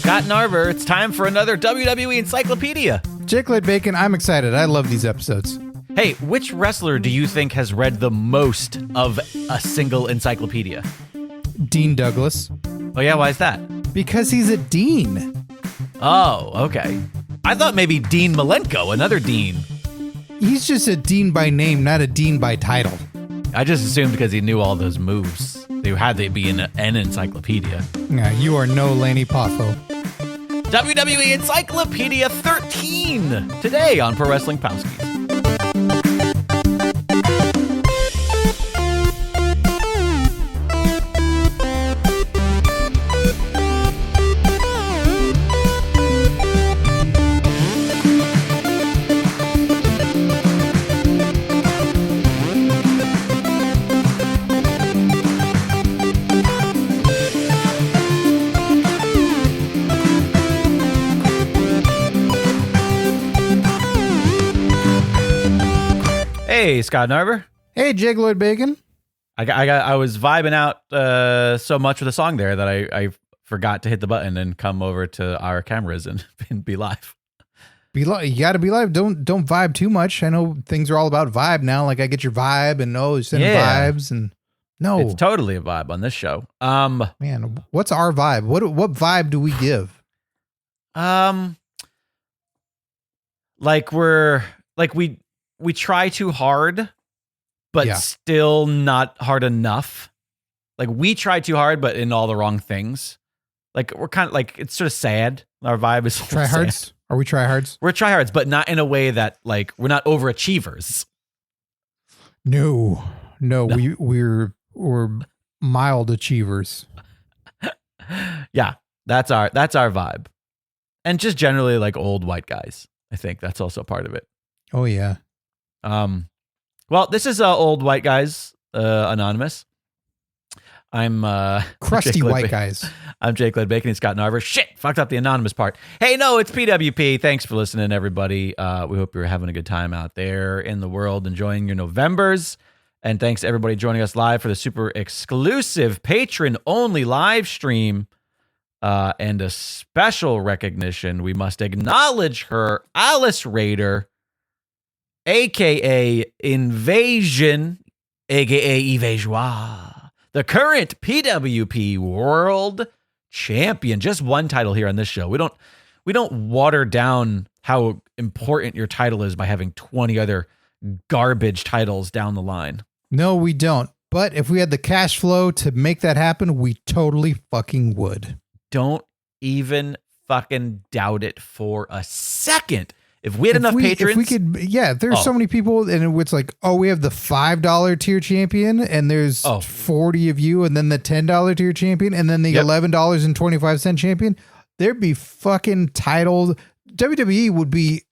Scott Narver. It's time for another WWE Encyclopedia. Jake Lloyd Bacon, I'm excited. I love these episodes. Hey, which wrestler do you think has read the most of a single encyclopedia? Dean Douglas. Oh yeah, why is that? Because he's a dean. Oh, okay. I thought maybe Dean Malenko, another dean. He's just a dean by name, not a dean by title. I just assumed because he knew all those moves. They had to be in an encyclopedia. Yeah, you are no Lanny Poffo. WWE Encyclopedia 13 today on Pro Wrestling Palskis. Hey, Scott Narver. Hey, Jake Lloyd Bacon. I was vibing out so much with the song there that I forgot to hit the button and come over to our cameras and be live. You got to be live. Don't vibe too much. I know things are all about vibe now. Like I get your vibe and sending vibes and no, it's totally a vibe on this show. Man, what's our vibe? What vibe do we give? We try too hard, but still not hard enough. Like we try too hard, but in all the wrong things. Like we're kind of like, it's sort of sad. Our vibe is tryhards. Sad. Are we tryhards? We're tryhards, but not in a way that like we're not overachievers. No. We're mild achievers. Yeah, that's our vibe. And just generally like old white guys. I think that's also part of it. Oh yeah. Well, this is old white guys anonymous. I'm crusty white guys. I'm Jake Lloyd Bacon and Scott Narver. Shit, fucked up the anonymous part. Hey, no, it's PWP. Thanks for listening, everybody. We hope you're having a good time out there in the world, enjoying your Novembers. And thanks to everybody joining us live for the super exclusive patron-only live stream. And a special recognition. We must acknowledge her, Alice Raider, a.k.a. Invasion, a.k.a. Yves, the current PWP World Champion. Just one title here on this show. We don't water down how important your title is by having 20 other garbage titles down the line. No, we don't. But if we had the cash flow to make that happen, we totally fucking would. Don't even fucking doubt it for a second. If we had enough patrons, if we could, there's so many people, and it's like, we have the $5 tier champion, and there's 40 of you, and then the $10 tier champion, and then the $11.25 champion. There'd be fucking titles. WWE would be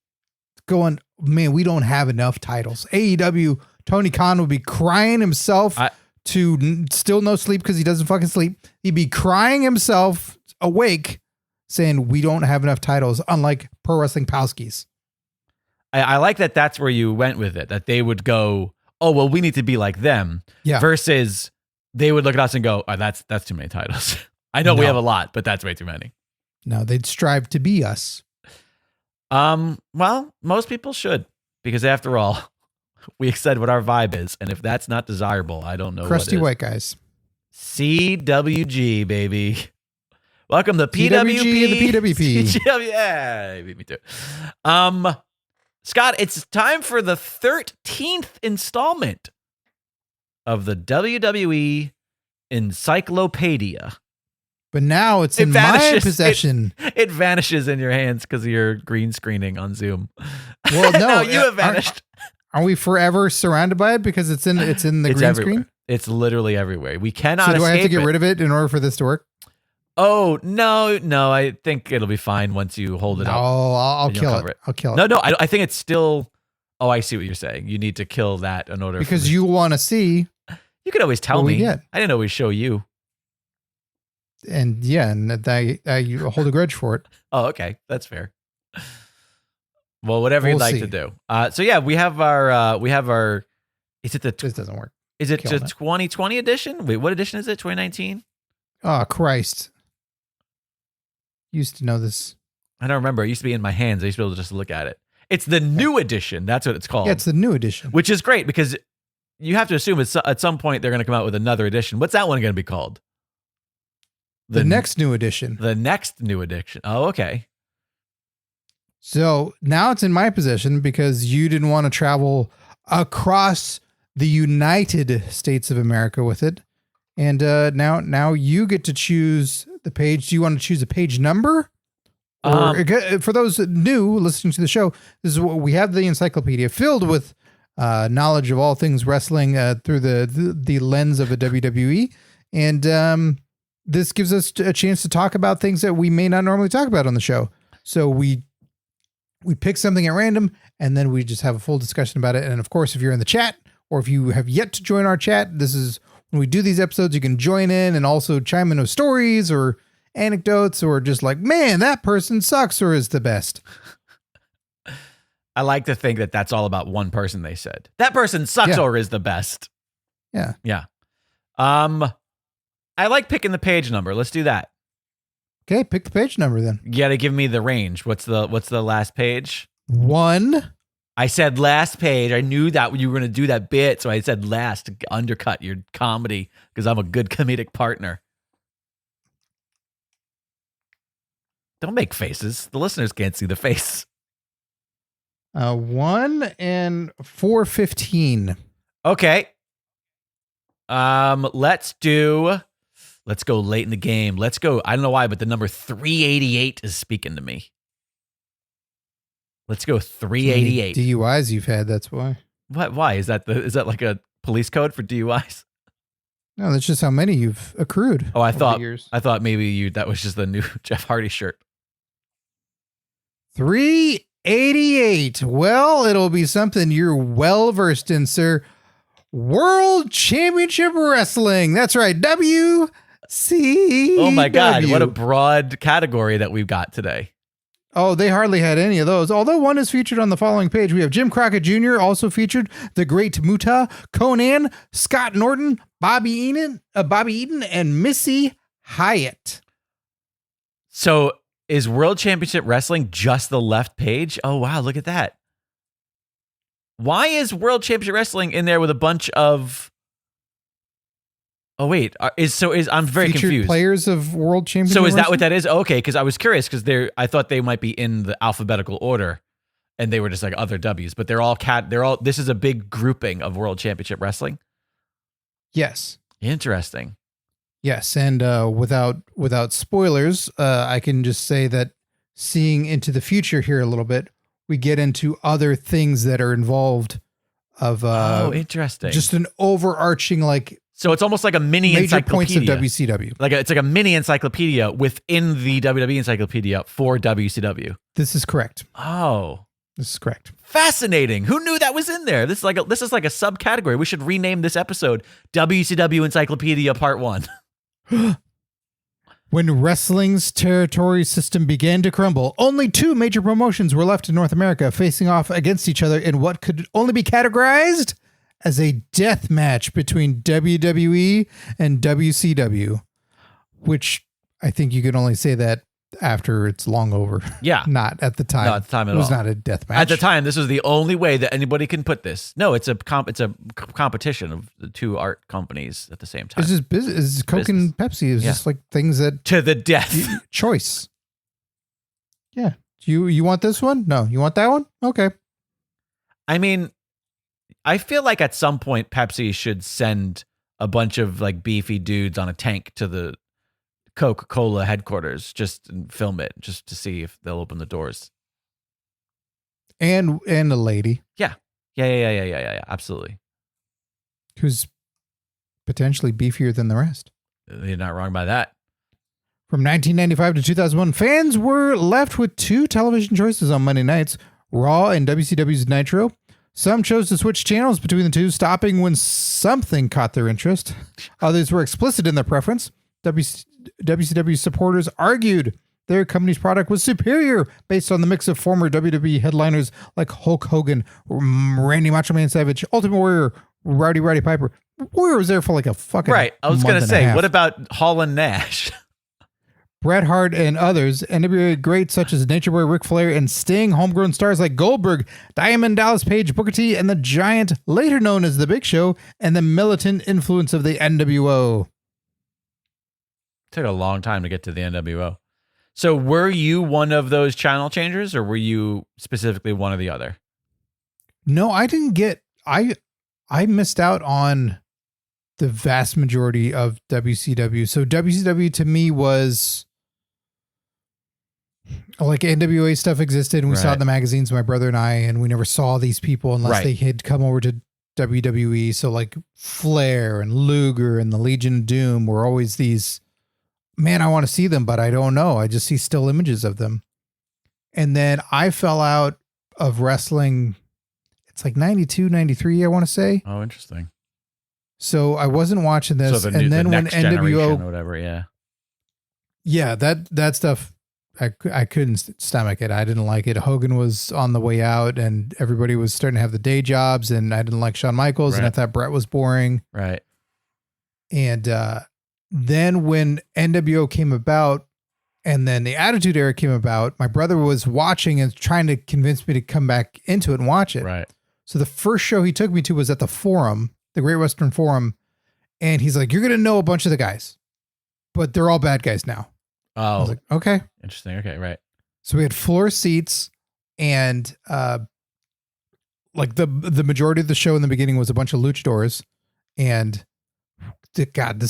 going, man, we don't have enough titles. AEW, Tony Khan would be crying himself to still no sleep because he doesn't fucking sleep. He'd be crying himself awake, saying we don't have enough titles, unlike Pro Wrestling Palskis. I like that that's where you went with it, that they would go, oh, well, we need to be like them. Yeah. Versus they would look at us and go, oh, that's too many titles. I know we have a lot, but that's way too many. No, they'd strive to be us. Well, most people should, because after all, we said what our vibe is. And if that's not desirable, I don't know Crusty what is. White guys. CWG, baby. Welcome to PWP. The PWP. Yeah, me too. Scott, it's time for the 13th installment of the WWE Encyclopedia. But now it's in my possession. It vanishes in your hands because of your green screening on Zoom. Well, no, you have vanished. Are we forever surrounded by it because it's in the green everywhere. screen? It's literally everywhere. We cannot. So do I have to get it. rid of it in order for this to work? Oh no! I think it'll be fine once you hold it up. Oh, I'll kill it. I'll kill it. No, I think it's still. Oh, I see what you're saying. You need to kill that in order because you want to see. You could always tell me. I didn't always show you. And I hold a grudge for it. Oh, okay, that's fair. Well, whatever you'd like to do. So yeah, we have our. Is it the? This doesn't work. Is it the 2020 edition? Wait, what edition is it? 2019? Oh Christ! used to know this. I don't remember. It used to be in my hands. I used to be able to just look at it. It's the new edition. That's what it's called. Yeah, it's the new edition. Which is great because you have to assume at some point they're going to come out with another edition. What's that one going to be called? The next new edition. The next new edition. Oh, okay. So now it's in my possession because you didn't want to travel across the United States of America with it. And now you get to choose the page. Do you want to choose a page number? Or, for those new listening to the show, this is what we have: the encyclopedia filled with knowledge of all things wrestling through the lens of a WWE, and this gives us a chance to talk about things that we may not normally talk about on the show. So we pick something at random, and then we just have a full discussion about it. And of course, if you're in the chat, or if you have yet to join our chat, this is when we do these episodes. You can join in and also chime in with stories or anecdotes, or just like, man, that person sucks or is the best. I like to think that that's all about one person. They said that person sucks or is the best. Yeah. I like picking the page number. Let's do that. Okay, pick the page number then. You got to give me the range. What's the last page? 1. I said last page. I knew that you were going to do that bit, so I said last to undercut your comedy because I'm a good comedic partner. Don't make faces. The listeners can't see the face. 1 and 415. Okay. Let's go late in the game. Let's go. I don't know why, but the number 388 is speaking to me. Let's go 388. DUIs you've had, that's why. What? Why? Is that like a police code for DUIs? No, that's just how many you've accrued. Oh, I thought maybe that was just the new Jeff Hardy shirt. 388. Well, it'll be something you're well versed in, sir. World Championship Wrestling. That's right. WCW. Oh my God. What a broad category that we've got today. Oh, they hardly had any of those. Although one is featured on the following page. We have Jim Crockett Jr. also featured, The Great Muta, Conan, Scott Norton, Bobby Eaton, and Missy Hyatt. So is World Championship Wrestling just the left page? Oh, wow. Look at that. Why is World Championship Wrestling in there with a bunch of... Oh, wait. I'm very featured confused. Players of World Championship So is Wrestling? that what that is? Okay, because I was curious because I thought they might be in the alphabetical order and they were just like other W's, but they're all this is a big grouping of World Championship Wrestling? Yes. Interesting. Yes, and without spoilers, I can just say that seeing into the future here a little bit, we get into other things that are involved of interesting. Just an overarching So it's almost like a mini major encyclopedia. points of WCW. It's like a mini encyclopedia within the WWE Encyclopedia for WCW. This is correct. Oh. This is correct. Fascinating. Who knew that was in there? This is like a subcategory. We should rename this episode WCW Encyclopedia Part 1. When wrestling's territory system began to crumble, only 2 major promotions were left in North America, facing off against each other in what could only be categorized as a death match between WWE and WCW, which I think you can only say that after it's long over. Yeah. Not at the time. Not at the time at all. It was not a death match. At the time, this was the only way that anybody can put this. No, it's a competition of the 2 art companies at the same time. It's just business. It's Coke and Pepsi. It's just like things that... To the death. Choice. Yeah. You want this one? No. You want that one? Okay. I mean, I feel like at some point Pepsi should send a bunch of like beefy dudes on a tank to the Coca-Cola headquarters, just film it, just to see if they'll open the doors. And a lady. Yeah. Absolutely. Who's potentially beefier than the rest. You're not wrong by that. From 1995 to 2001, fans were left with 2 television choices on Monday nights, Raw and WCW's Nitro. Some chose to switch channels between the 2, stopping when something caught their interest. Others were explicit in their preference. WCW supporters argued their company's product was superior based on the mix of former WWE headliners like Hulk Hogan, Randy Macho Man Savage, Ultimate Warrior, Rowdy Piper. Warrior was there for like a fucking right. I was going to say, what about Hall and Nash? Bret Hart, and others. NWA greats such as Nature Boy, Ric Flair, and Sting, homegrown stars like Goldberg, Diamond Dallas Page, Booker T, and the Giant, later known as The Big Show, and the militant influence of the NWO. Took a long time to get to the NWO. So were you one of those channel changers, or were you specifically one or the other? No, I didn't get... I missed out on the vast majority of WCW. So WCW to me was... like NWA stuff existed and we saw it in the magazines, my brother and I, and we never saw these people unless they had come over to WWE. So like Flair and Luger and the Legion of Doom were always these, man, I want to see them, but I don't know. I just see still images of them. And then I fell out of wrestling. It's like 92, 93, I want to say. Oh, interesting. So I wasn't watching this. So and then when NWO, or whatever, yeah, that stuff, I couldn't stomach it. I didn't like it. Hogan was on the way out and everybody was starting to have the day jobs and I didn't like Shawn Michaels and I thought Bret was boring. Right. And then when NWO came about and then the Attitude Era came about, my brother was watching and trying to convince me to come back into it and watch it. Right. So the first show he took me to was at the Forum, the Great Western Forum. And he's like, you're going to know a bunch of the guys, but they're all bad guys now. Oh, I was like, okay. Interesting. Okay, right. So we had floor seats and like the majority of the show in the beginning was a bunch of luchadors. And God,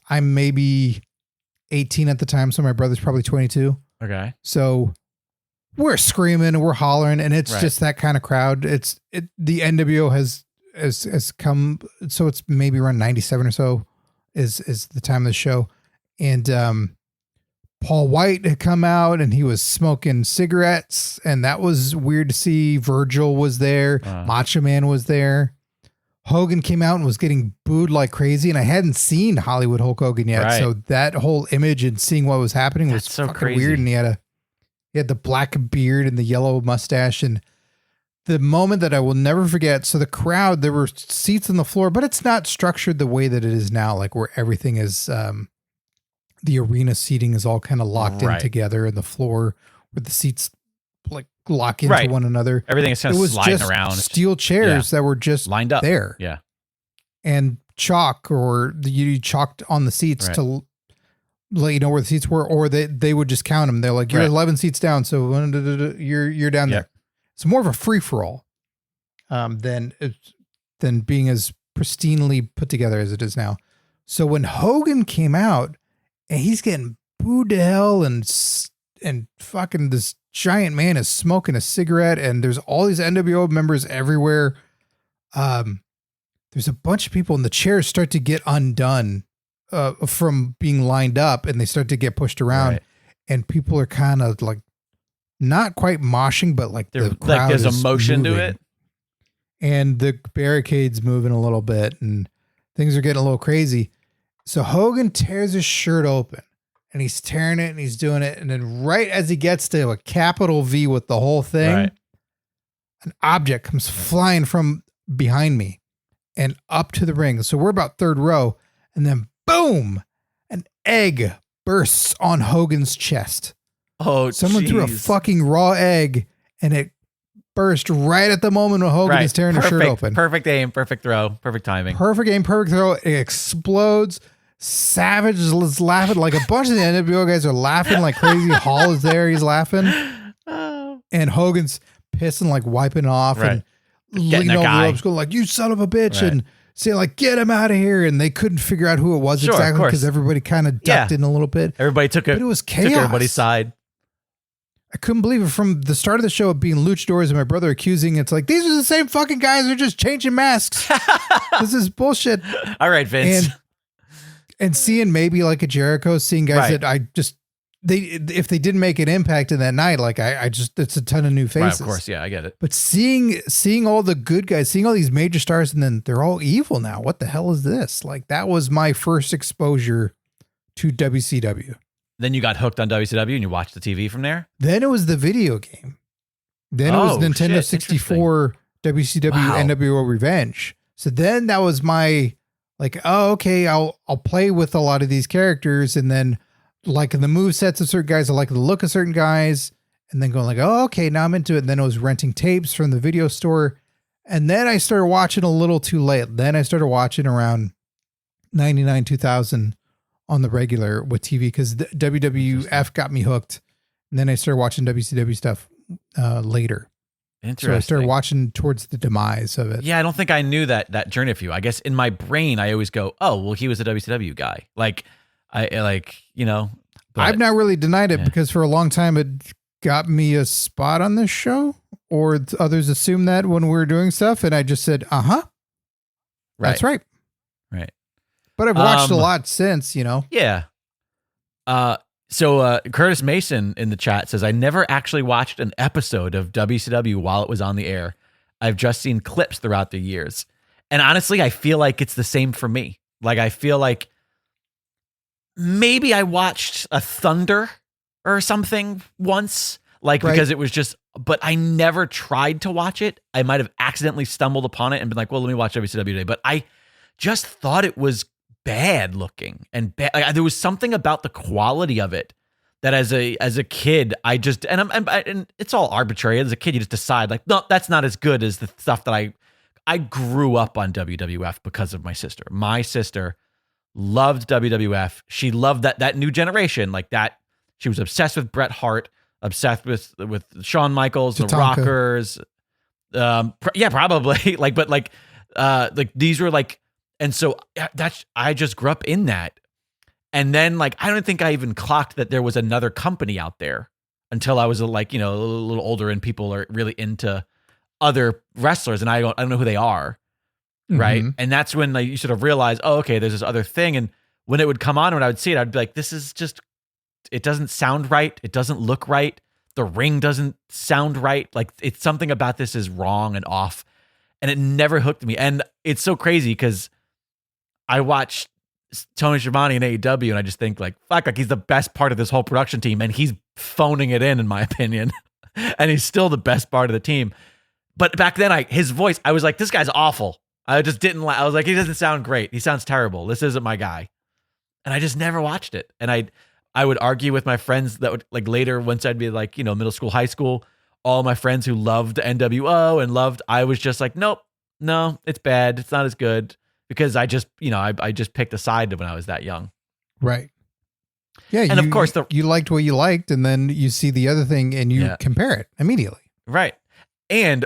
I'm maybe 18 at the time. So my brother's probably 22. Okay. So we're screaming and we're hollering and it's just that kind of crowd. The NWO has come. So it's maybe around 97 or so is the time of the show. And, Paul White had come out and he was smoking cigarettes and that was weird to see. Virgil was there. Macho Man was there. Hogan came out and was getting booed like crazy. And I hadn't seen Hollywood Hulk Hogan yet. Right. So that whole image and seeing what was happening was so fucking crazy. Weird. And he had the black beard and the yellow mustache and the moment that I will never forget. So the crowd, there were seats on the floor, but it's not structured the way that it is now, like where everything is, the arena seating is all kind of locked in together and the floor where the seats like lock into one another. Everything is kind of sliding around. Steel chairs that were just lined up there. Yeah. And chalk you chalked on the seats to let you know where the seats were, or they would just count them. They're like, you're 11 seats down. So you're down there. It's more of a free for all than being as pristinely put together as it is now. So when Hogan came out, and he's getting booed to hell and fucking this giant man is smoking a cigarette and there's all these NWO members everywhere. There's a bunch of people and the chairs start to get undone from being lined up and they start to get pushed around and people are kind of like not quite moshing, but like the crowd like there's is a motion moving. to it. And the barricade's moving a little bit and things are getting a little crazy. So Hogan tears his shirt open and he's tearing it and he's doing it. And then right as he gets to a capital V with the whole thing, an object comes flying from behind me and up to the ring. So we're about third row and then boom, an egg bursts on Hogan's chest. Oh, someone threw a fucking raw egg and it burst right at the moment when Hogan is tearing his shirt open. Perfect aim, perfect throw, perfect timing. Perfect aim, perfect throw. It explodes. Savage is laughing. Like a bunch of the NWO guys are laughing like crazy. Hall is there. He's laughing. And Hogan's pissing, like wiping off and leaning over the ropes going like, you son of a bitch. And saying like, get him out of here. And they couldn't figure out who it was exactly because everybody kind of ducked in a little bit. Everybody took it. But it was chaos. Took everybody's side. I couldn't believe it from the start of the show of being luchadors and my brother accusing it's like, these are the same fucking guys. They're just changing masks. This is bullshit. All right, Vince. And seeing maybe like a Jericho, seeing guys that I just, if they didn't make an impact in that night, like I just, it's a ton of new faces. Right, of course. Yeah, I get it. But seeing all the good guys, seeing all these major stars and then they're all evil now. What the hell is this? Like that was my first exposure to WCW. Then you got hooked on WCW and you watched the TV from there? Then it was the video game. Then it was Nintendo 64 WCW NWO Revenge. So then that was my like, oh, okay, I'll play with a lot of these characters and then liking the move sets of certain guys. I like the look of certain guys. And then going like, oh, okay, now I'm into it. And then I was renting tapes from the video store. And then I started watching a little too late. Then I started watching around 99, 2000 on the regular with TV because the WWF got me hooked. And then I started watching WCW stuff later. Interesting. So I started watching towards the demise of it. Yeah, I don't think I knew that journey for you. I guess in my brain, I always go, oh, well, he was a WCW guy. Like, I've not really denied it because for a long time it got me a spot on this show, or others assumed that when we were doing stuff. And I just said, right. That's right. Right. But I've watched a lot since, Yeah. So Curtis Mason in the chat says, I never actually watched an episode of WCW while it was on the air. I've just seen clips throughout the years. And honestly, I feel like it's the same for me. Like, I feel like maybe I watched a Thunder or something once, because it was just, but I never tried to watch it. I might have accidentally stumbled upon it and been like, well, let me watch WCW today. But I just thought it was bad looking and there was something about the quality of it that as a kid, I just, and it's all arbitrary. As a kid, you just decide like, no, that's not as good as the stuff that I grew up on WWF because of my sister. My sister loved WWF. She loved that new generation like that. She was obsessed with Bret Hart, obsessed with Shawn Michaels, Tatanka. The Rockers. Yeah, probably but these were like, and so I just grew up in that. And then I don't think I even clocked that there was another company out there until I was a little older and people are really into other wrestlers and I don't know who they are. Right. Mm-hmm. And that's when you sort of realize, oh, okay, there's this other thing. And when it would come on, when I would see it, I'd be like, this is just, it doesn't sound right. It doesn't look right. The ring doesn't sound right. Like it's something about this is wrong and off. And it never hooked me. And it's so crazy because I watched Tony Schiavone in AEW and I just think fuck, he's the best part of this whole production team. And he's phoning it in my opinion. And he's still the best part of the team. But back then his voice, I was like, this guy's awful. I just didn't I was like, he doesn't sound great. He sounds terrible. This isn't my guy. And I just never watched it. And I would argue with my friends that would later, once I'd be middle school, high school, all my friends who loved NWO and I was just like, nope, no, it's bad. It's not as good because I just, I just picked a side when I was that young. Right. Yeah. And of course you liked what you liked and then you see the other thing and you compare it immediately. Right. And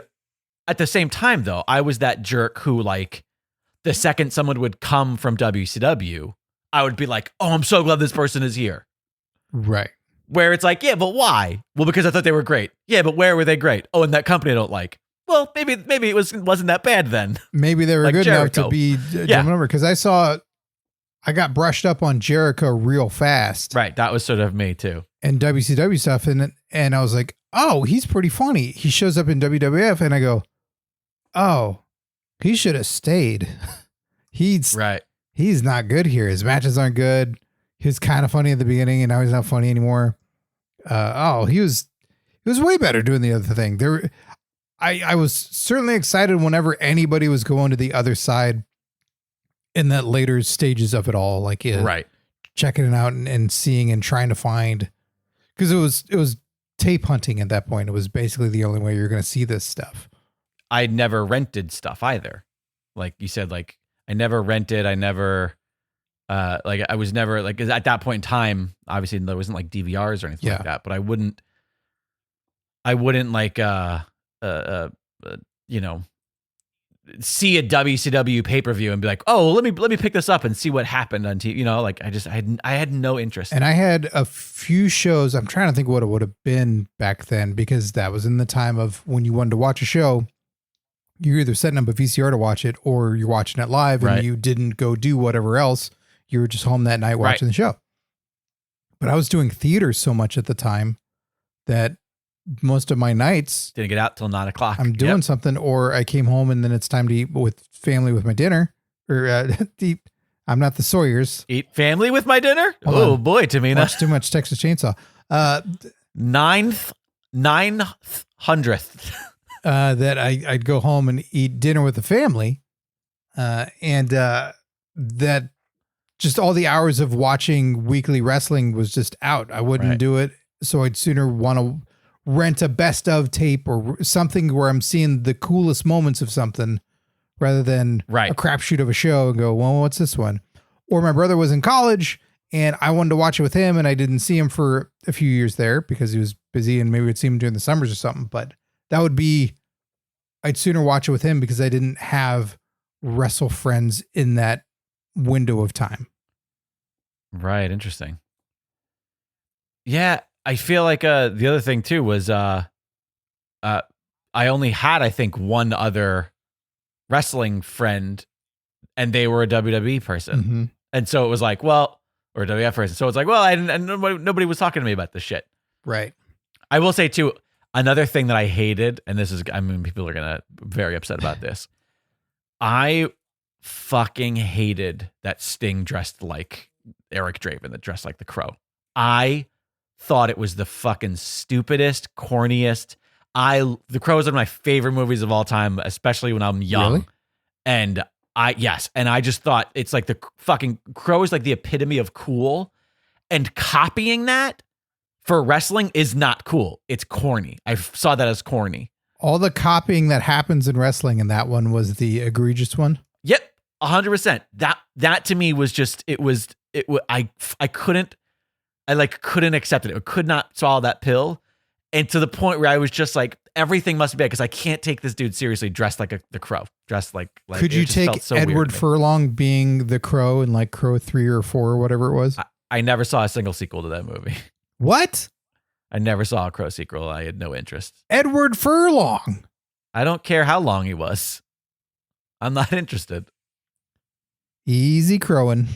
at the same time though, I was that jerk who the second someone would come from WCW, I would be like, oh, I'm so glad this person is here. Right. Where it's yeah, but why? Well, because I thought they were great. Yeah, but where were they great? Oh, in that company I don't like. Well, maybe it wasn't that bad then. Maybe they were good Jericho. enough to be jumping over because I got brushed up on Jericho real fast. Right, that was sort of me too. And WCW stuff, and I was like, oh, he's pretty funny. He shows up in WWF, and I go, oh, he should have stayed. He's not good here. His matches aren't good. He was kind of funny at the beginning, and now he's not funny anymore. He was way better doing the other thing. I was certainly excited whenever anybody was going to the other side in that later stages of it all, checking it out and seeing and trying to find, because it was tape hunting at that point. It was basically the only way you're going to see this stuff. I never rented stuff either. Like you said, I never rented. I never, I was never at that point in time, obviously there wasn't DVRs or anything like that, but I wouldn't see a WCW pay-per-view and be like, oh, let me pick this up and see what happened on TV. I had no interest. And I had a few shows. I'm trying to think what it would have been back then, because that was in the time of when you wanted to watch a show, you're either setting up a VCR to watch it or you're watching it live and you didn't go do whatever else. You were just home that night watching the show. But I was doing theater so much at the time that most of my nights didn't get out till 9 o'clock. I'm doing something, or I came home and then it's time to eat with family with my dinner, or I'm not the Sawyers. Eat family with my dinner. Oh boy, Tamina. Watch too much Texas Chainsaw. 900th. That I'd go home and eat dinner with the family. And that just all the hours of watching weekly wrestling was just out. I wouldn't do it. So I'd sooner want to rent a best of tape or something where I'm seeing the coolest moments of something rather than a crapshoot of a show and go, well, what's this one? Or my brother was in college and I wanted to watch it with him and I didn't see him for a few years there because he was busy and maybe we'd see him during the summers or something. But that would be, I'd sooner watch it with him because I didn't have wrestle friends in that window of time. Right. Interesting. Yeah. I feel like the other thing too was I only had, I think, one other wrestling friend and they were a WWE person. Mm-hmm. And so it was like, well, or a WWF person. So it's like, well, nobody was talking to me about this shit. Right. I will say too, another thing that I hated, and this is, I mean, people are going to be very upset about this. I fucking hated that Sting dressed like Eric Draven, that dressed like the Crow. I thought it was the fucking stupidest, corniest. The Crow is one of my favorite movies of all time, especially when I'm young. Really? And I just thought it's like the fucking Crow is like the epitome of cool, and copying that for wrestling is not cool. It's corny. I saw that as corny. All the copying that happens in wrestling, and that one was the egregious one. Yep, 100%. That to me was just I couldn't accept it. I could not swallow that pill, and to the point where I was just like, everything must be bad because I can't take this dude seriously dressed like the Crow, dressed like. Could you take Edward Furlong being the Crow in like Crow 3 or 4 or whatever it was? I never saw a single sequel to that movie. What? I never saw a Crow sequel. I had no interest. Edward Furlong. I don't care how long he was. I'm not interested. Easy crowing.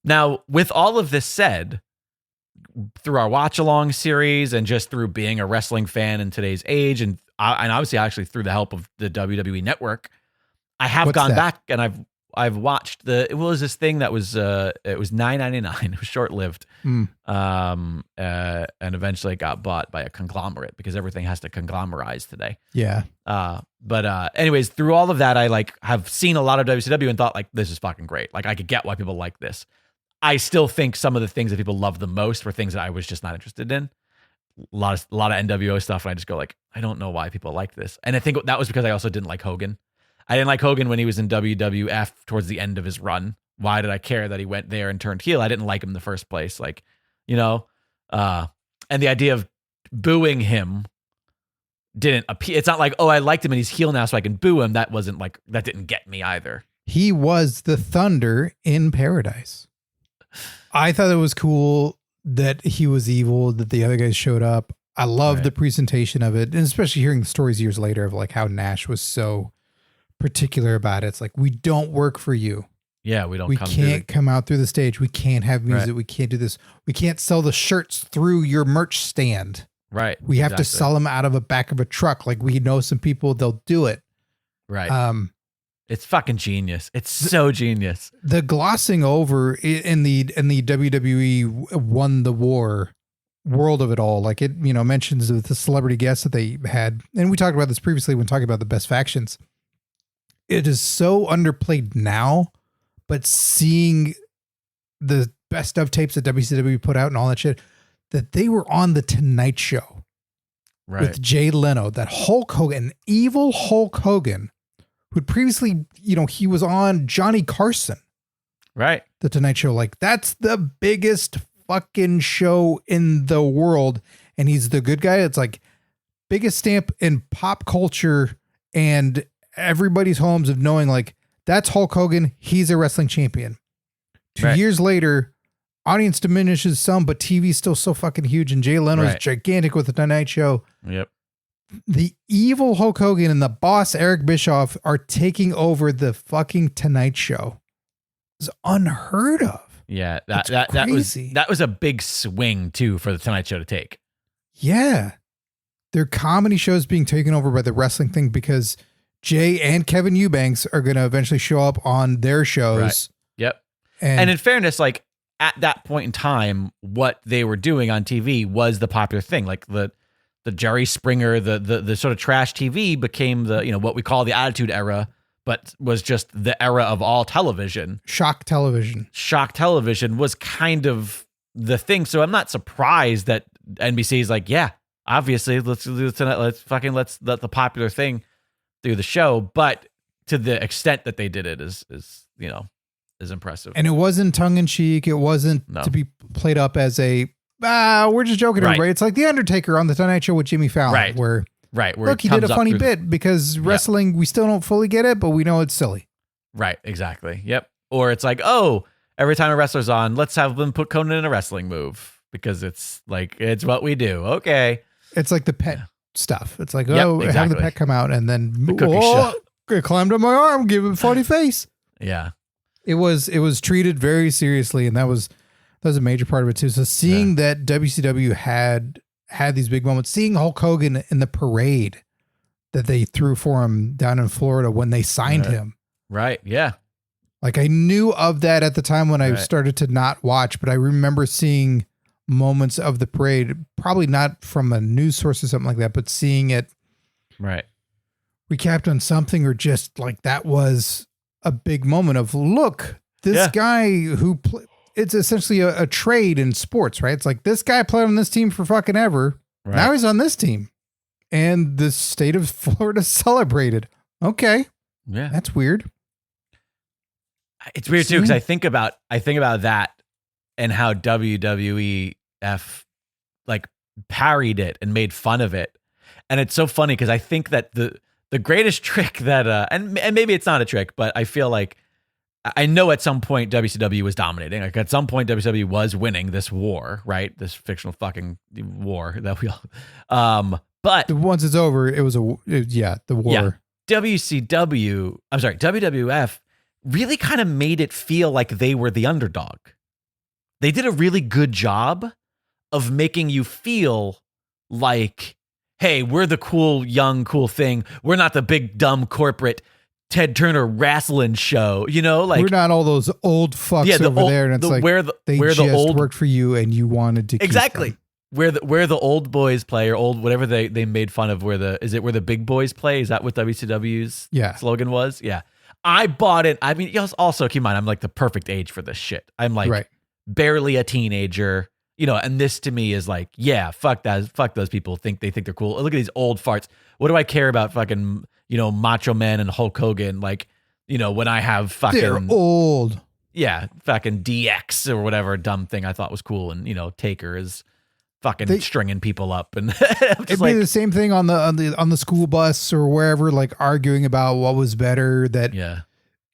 Now, with all of this said, through our watch along series and just through being a wrestling fan in today's age, and obviously actually through the help of the WWE Network, I have gone back and I've watched it was this thing that was it was $9.99. It was short lived, and eventually it got bought by a conglomerate because everything has to conglomerize today. Yeah. But anyways, through all of that, I have seen a lot of WCW and thought like, this is fucking great. Like I could get why people like this. I still think some of the things that people love the most were things that I was just not interested in. A lot of NWO stuff, and I just go like, I don't know why people like this. And I think that was because I also didn't like Hogan. I didn't like Hogan when he was in WWF towards the end of his run. Why did I care that he went there and turned heel? I didn't like him in the first place. Like, and the idea of booing him didn't appeal. It's not like, oh, I liked him and he's heel now so I can boo him. That didn't get me either. He was the Thunder in Paradise. I thought it was cool that he was evil, that the other guys showed up. I love the presentation of it, and especially hearing the stories years later of like how Nash was so particular about it. It's like, we don't work for you. Yeah, we can't come out through the stage. We can't have music. Right. We can't do this. We can't sell the shirts through your merch stand. Right. We have to sell them out of the back of a truck. Like we know some people, they'll do it. Right. It's fucking genius. It's so genius. The glossing over in the WWE won the war world of it all. Like it, mentions the celebrity guests that they had. And we talked about this previously when talking about the best factions. It is so underplayed now, but seeing the best of tapes that WCW put out and all that shit, that they were on the Tonight Show with Jay Leno, that Hulk Hogan, evil Hulk Hogan, who'd previously, he was on Johnny Carson. Right. The Tonight Show. Like, that's the biggest fucking show in the world. And he's the good guy. It's like biggest stamp in pop culture and everybody's homes of knowing like, that's Hulk Hogan. He's a wrestling champion. 2 years later, audience diminishes some, but TV's still so fucking huge. And Jay Leno is gigantic with the Tonight Show. Yep. The evil Hulk Hogan and the boss Eric Bischoff are taking over the fucking Tonight Show. It's unheard of. Yeah, that was a big swing too for the Tonight Show to take. Yeah, their comedy shows being taken over by the wrestling thing because Jay and Kevin Eubanks are going to eventually show up on their shows. Right. Yep. And in fairness, like at that point in time, what they were doing on TV was the popular thing. Like the Jerry Springer, the sort of trash TV became the, what we call the Attitude Era but was just the era of all television. Shock television. Shock television was kind of the thing. So I'm not surprised that NBC is like, yeah, obviously let's do it tonight. Let's let the popular thing through the show. But to the extent that they did it is impressive. And it wasn't tongue in cheek. It wasn't to be played up as a, we're just joking, everybody. It's like The Undertaker on the Tonight Show with Jimmy Fallon, where look, he did a funny bit because wrestling, we still don't fully get it, but we know it's silly. Right, exactly. Yep. Or it's like, oh, every time a wrestler's on, let's have them put Conan in a wrestling move because it's like, it's what we do. Okay. It's like the pet stuff. It's like, have the pet come out and then it climbed on my arm, give him a funny face. Yeah. It was treated very seriously, and that was a major part of it too. So seeing that WCW had these big moments, seeing Hulk Hogan in the parade that they threw for him down in Florida when they signed him. Right. Yeah. Like I knew of that at the time when I started to not watch, but I remember seeing moments of the parade, probably not from a news source or something like that, but seeing it recapped on something, or just like that was a big moment of, look, this guy who it's essentially a trade in sports, right? It's like this guy played on this team for fucking ever. Right. Now he's on this team, and the state of Florida celebrated. Okay. Yeah. That's weird. It's weird too, because I think about that and how WWEF like parried it and made fun of it. And it's so funny because I think that the greatest trick that and maybe it's not a trick, but I feel like I know at some point WCW was dominating. Like at some point WCW was winning this war, right? This fictional fucking war that we all but once it's over, it was the war. Yeah. WWF really kind of made it feel like they were the underdog. They did a really good job of making you feel like, hey, we're the cool, young, cool thing. We're not the big, dumb corporate Ted Turner wrestling show, like we're not all those old fucks over there. And it's like, they just worked for you and you wanted to exactly keep them. where the old boys play, or old, whatever they made fun of, where the big boys play? Is that what WCW's slogan was? Yeah. I bought it. I mean, also keep in mind, I'm like the perfect age for this shit. I'm like barely a teenager, and this to me is like, yeah, fuck that. Fuck those people they think they're cool. Look at these old farts. What do I care about fucking, Macho Man and Hulk Hogan? Like, when I have fucking, they're old. Yeah. Fucking DX or whatever dumb thing I thought was cool. And, Taker is fucking stringing people up. And it'd be the same thing on the school bus or wherever, like arguing about what was better. Yeah,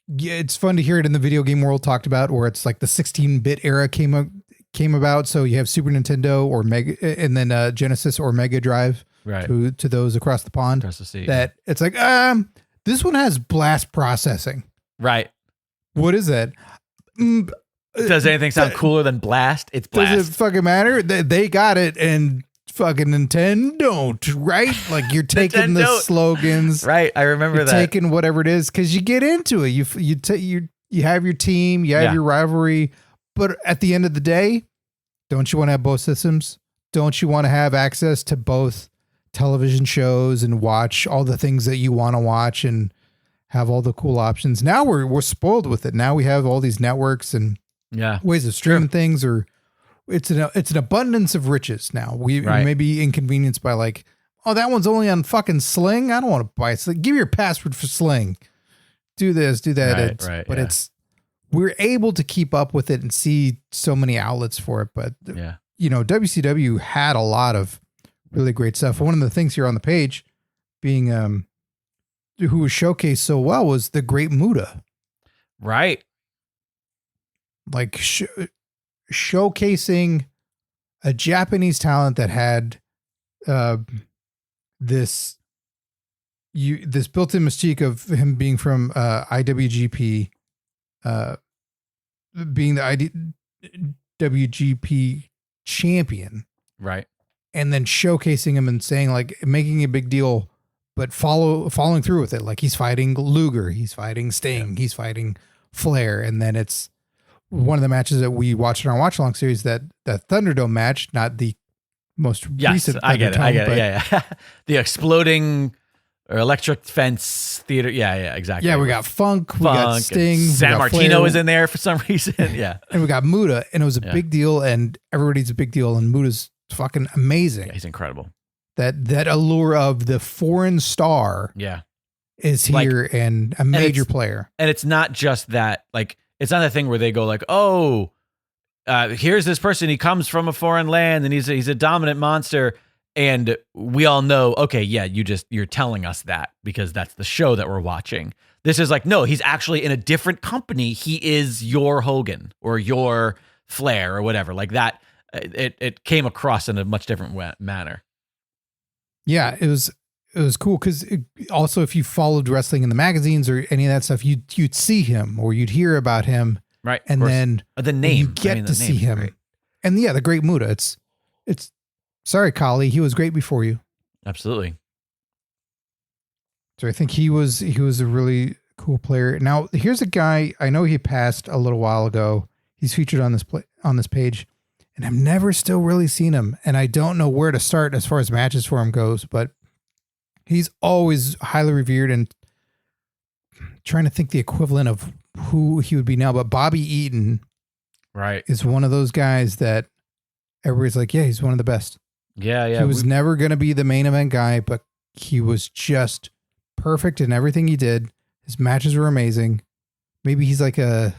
it's fun to hear it in the video game world talked about, where it's like the 16-bit era came about. So you have Super Nintendo or Mega, and then Genesis or Mega Drive, right? To those across the pond. Across the sea. That it's like, this one has blast processing. Right. What is that? Does anything sound cooler than blast? It's blast. Does it fucking matter? They got it, and fucking Nintendo don't, right? Like you're taking the slogans, right? I remember that. Taking whatever it is because you get into it. You have your team, you have your rivalry, but at the end of the day, don't you want to have both systems? Don't you want to have access to both television shows and watch all the things that you want to watch and have all the cool options? Now we're spoiled with it. Now we have all these networks and ways of streaming things, or it's an abundance of riches now. We may be inconvenienced by like, oh, that one's only on fucking Sling. I don't want to buy it. Give me your password for Sling. Do this, do that. But we're able to keep up with it and see so many outlets for it. But WCW had a lot of really great stuff. One of the things here on the page being who was showcased so well was the Great Muta. Right. Like showcasing a Japanese talent that had this built-in mystique of him being from IWGP, being the IWGP champion. Right. And then showcasing him and saying, like, making a big deal, but following through with it. Like he's fighting Luger, he's fighting Sting, he's fighting Flair. And then it's one of the matches that we watched in our watch along series, that Thunderdome match, not the most recent. I get it. Yeah. The exploding or Electric Fence Theater. Yeah, exactly. Yeah, we got Funk, we got Sting, San Martino was in there for some reason. Yeah, and we got Muta, and it was a big deal, and everybody's a big deal, and Muta's fucking amazing. Yeah, he's incredible. That allure of the foreign star. Yeah. Is here and a major player. And it's not just that, like, it's not a thing where they go like, oh, here's this person. He comes from a foreign land and he's a dominant monster. And we all know, okay, yeah, you're telling us that because that's the show that we're watching. This is like, no, he's actually in a different company. He is your Hogan or your Flair or whatever like that. It came across in a much different manner. Yeah, it was cool because also if you followed wrestling in the magazines or any of that stuff, you'd see him or you'd hear about him, right? And then the name you get to see him, and yeah, the great Muta. It's sorry, Kali, he was great before you. Absolutely. So I think he was a really cool player. Now here's a guy I know he passed a little while ago. He's featured on this page, and I've never still really seen him, and I don't know where to start as far as matches for him goes, but. He's always highly revered, and trying to think the equivalent of who he would be now. But Bobby Eaton, right, is one of those guys that everybody's like, yeah, he's one of the best. Yeah. He was never going to be the main event guy, but he was just perfect in everything he did. His matches were amazing. Maybe he's like a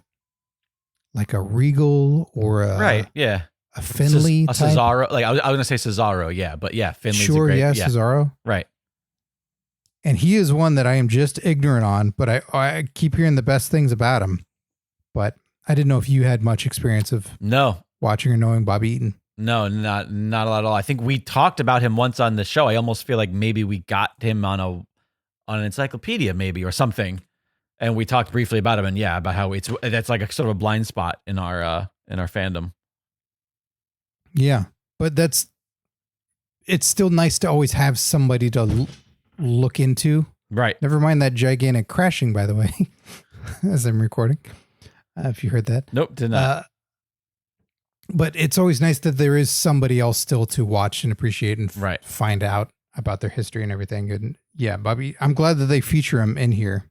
Regal or a right, yeah, a Finley, a Cesaro. Like I was going to say Cesaro, yeah, but yeah, Finley's sure, a great, Cesaro, right. And he is one that I am just ignorant on, but I keep hearing the best things about him. But I didn't know if you had much experience of watching or knowing Bobby Eaton. No, not a lot at all. I think we talked about him once on the show. I almost feel like maybe we got him on an encyclopedia maybe or something, and we talked briefly about him. And yeah, about how that's like a sort of a blind spot in our fandom. Yeah, but it's still nice to always have somebody to look into. Right. Never mind that gigantic crashing, by the way, as I'm recording. If you heard that. Nope, did not. But it's always nice that there is somebody else still to watch and appreciate and right. find out about their history and everything. And yeah, Bobby, I'm glad that they feature him in here.